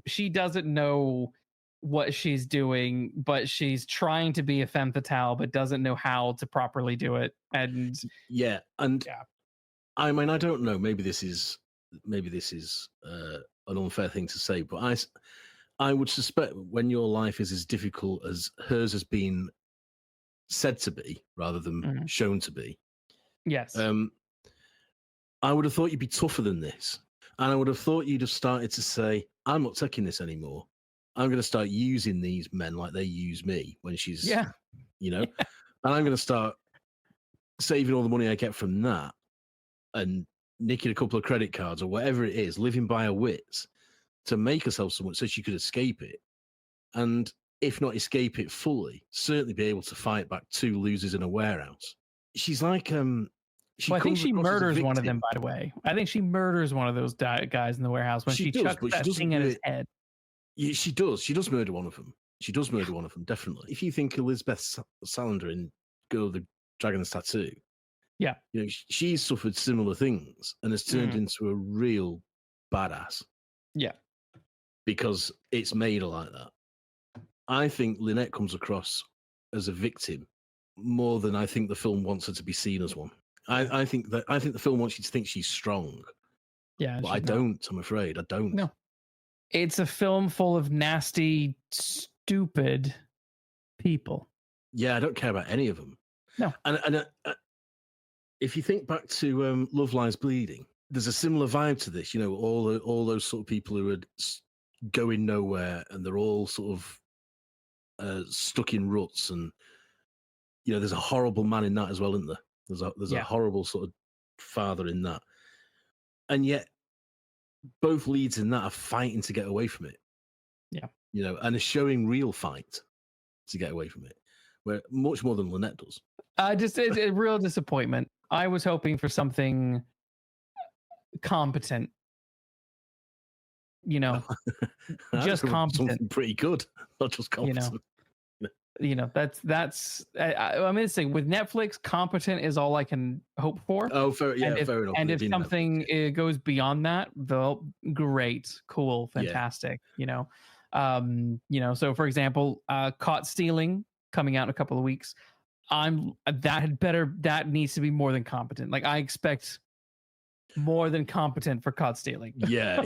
she doesn't know what she's doing, but she's trying to be a femme fatale, but doesn't know how to properly do it. And I mean, I don't know. Maybe this is an unfair thing to say, but I would suspect when your life is as difficult as hers has been said to be, rather than shown to be. Yes. I would have thought you'd be tougher than this. And I would have thought you'd have started to say, I'm not taking this anymore. I'm going to start using these men like they use me when she's, and I'm going to start saving all the money I get from that and nicking a couple of credit cards or whatever it is, living by her wits to make herself someone so she could escape it. And if not escape it fully, certainly be able to fight back 2 losers in a warehouse. she's like I think she murders one of them, by the way. I think she murders one of those guys in the warehouse when she chucks that thing at his head. Yeah, she does murder one of them. She does murder one of them, definitely. If you think Elizabeth Salander in Girl with the Dragon's Tattoo, yeah, she's suffered similar things and has turned into a real badass. Yeah. Because it's made her like that. I think Lynette comes across as a victim more than I think the film wants her to be seen as one. I think the film wants you to think she's strong. Yeah, but I don't. I'm afraid I don't. No, it's a film full of nasty, stupid people. Yeah, I don't care about any of them. No, and if you think back to Love Lies Bleeding, there's a similar vibe to this. All those sort of people who are going nowhere, and they're all sort of stuck in ruts, and there's a horrible man in that as well, isn't there? There's a horrible sort of father in that, and yet both leads in that are fighting to get away from it. Yeah, and are showing real fight to get away from it, where much more than Lynette does. Just a real disappointment. I was hoping for something competent. Just competent. Something pretty good, not just competent. That's I'm gonna say with Netflix, competent is all I can hope for. Oh, fair enough. And if something goes beyond that, though, great, cool, fantastic. So for example, Caught Stealing coming out in a couple of weeks. That needs to be more than competent. Like, I expect more than competent for Caught Stealing. Yeah,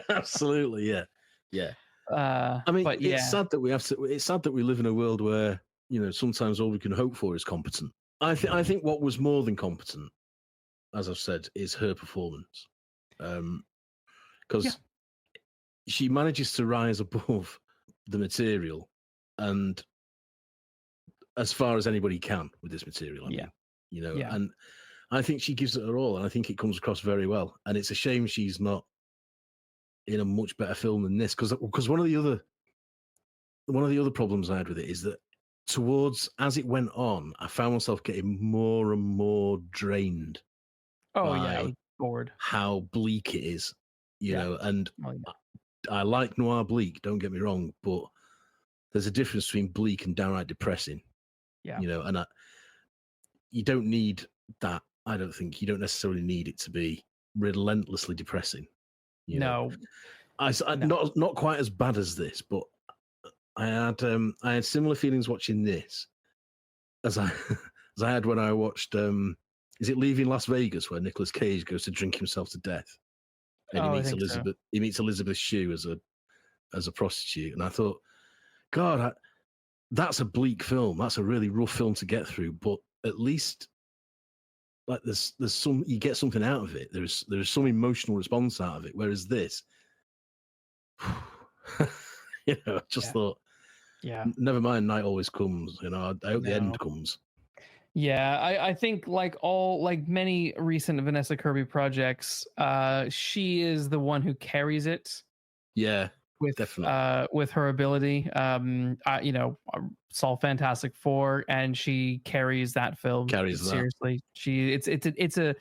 absolutely, yeah. I mean, it's sad that it's sad that we live in a world where sometimes all we can hope for is competent. I think what was more than competent, as I've said, is her performance, because she manages to rise above the material, and as far as anybody can with this material. And I think she gives it her all, and I think it comes across very well. And it's a shame she's not in a much better film than this, because one of the other problems I had with it is that as it went on, I found myself getting more and more drained. Oh yeah, I was bored. How bleak it is, and I like noir bleak. Don't get me wrong, but there's a difference between bleak and downright depressing. Yeah, and you don't need that. I don't think you don't necessarily need it to be relentlessly depressing. No. Not quite as bad as this, but I had similar feelings watching this as I had when I watched is it Leaving Las Vegas, where Nicolas Cage goes to drink himself to death, and he meets Elizabeth Shue as a prostitute, and I thought, God, that's a bleak film. That's a really rough film to get through, but at least like there's some, you get something out of it. There's some emotional response out of it. Whereas this, I just thought, never mind. Night always comes. I hope the end comes. Yeah, I think like many recent Vanessa Kirby projects, she is the one who carries it. Yeah, definitely. With her ability. Saw Fantastic Four, and she carries that film. Seriously. It's a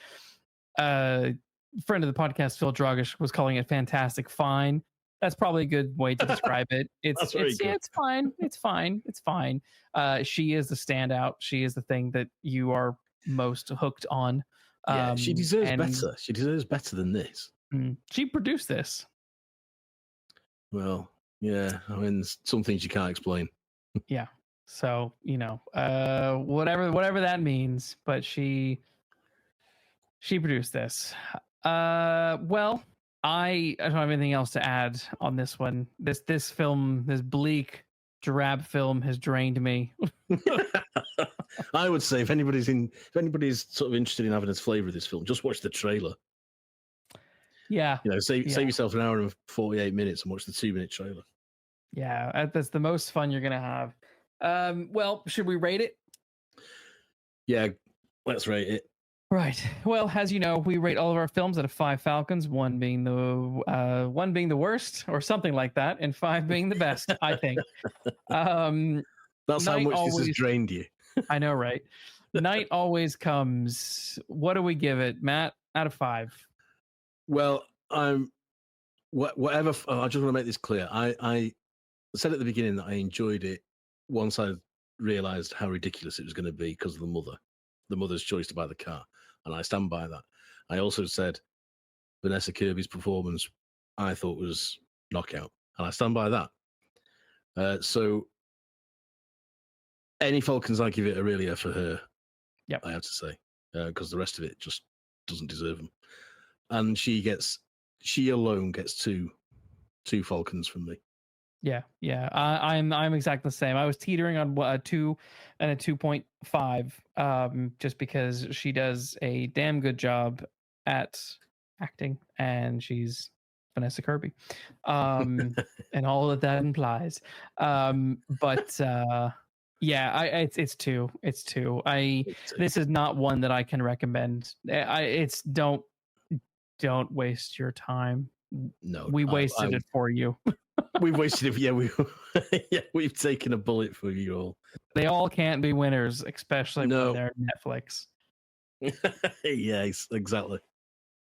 friend of the podcast, Phil Drogish, was calling it Fantastic Fine. That's probably a good way to describe it. It's fine. It's fine. She is the standout. She is the thing that you are most hooked on. She deserves better. She deserves better than this. She produced this. Well, yeah. I mean, some things you can't explain. Yeah. So, whatever that means, but she produced this. Well, I don't have anything else to add on this one. This film, this bleak, drab film, has drained me. I would say if anybody's sort of interested in having a flavour of this film, just watch the trailer. Yeah. Save yourself an hour and 48 minutes and watch the 2-minute trailer. Yeah, that's the most fun you're gonna have. Well, should we rate it? Yeah, let's rate it. Right. Well, as you know, we rate all of our films out of 5 Falcons, one being the worst or something like that, and 5 being the best, I think. That's how much this has drained you. I know, right? Night always comes. What do we give it, Matt? Out of 5. Well, whatever. I just want to make this clear. I said at the beginning that I enjoyed it once I realized how ridiculous it was going to be because of the mother's choice to buy the car, and I stand by that. I also said Vanessa Kirby's performance I thought was knockout, and I stand by that. So any Falcons I give it really are for her. Yep. I have to say, because the rest of it just doesn't deserve them, and she alone gets two Falcons from me. Yeah. I'm exactly the same. I was teetering on a 2 and a 2.5, just because she does a damn good job at acting, and she's Vanessa Kirby, and all that implies. But yeah, it's 2. It's 2. This is not one that I can recommend. It's don't waste your time. No, we wasted it for you. We've wasted it. Yeah, we've taken a bullet for you all. They all can't be winners, especially when they're Netflix. Yeah, exactly.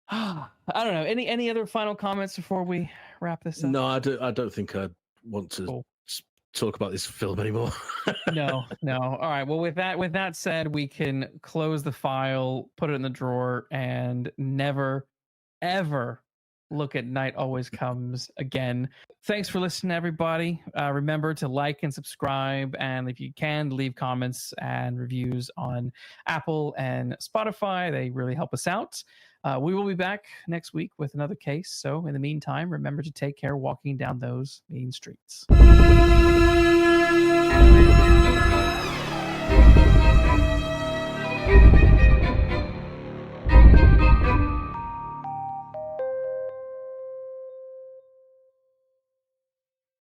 I don't know. Any other final comments before we wrap this up? No, I don't think I want to talk about this film anymore. No. All right. Well, with that said, we can close the file, put it in the drawer, and never, ever look at Night Always Comes again. Thanks for listening, everybody. Remember to like and subscribe, and if you can, leave comments and reviews on Apple and Spotify. They really help us out. We will be back next week with another case. So in the meantime, remember to take care walking down those mean streets.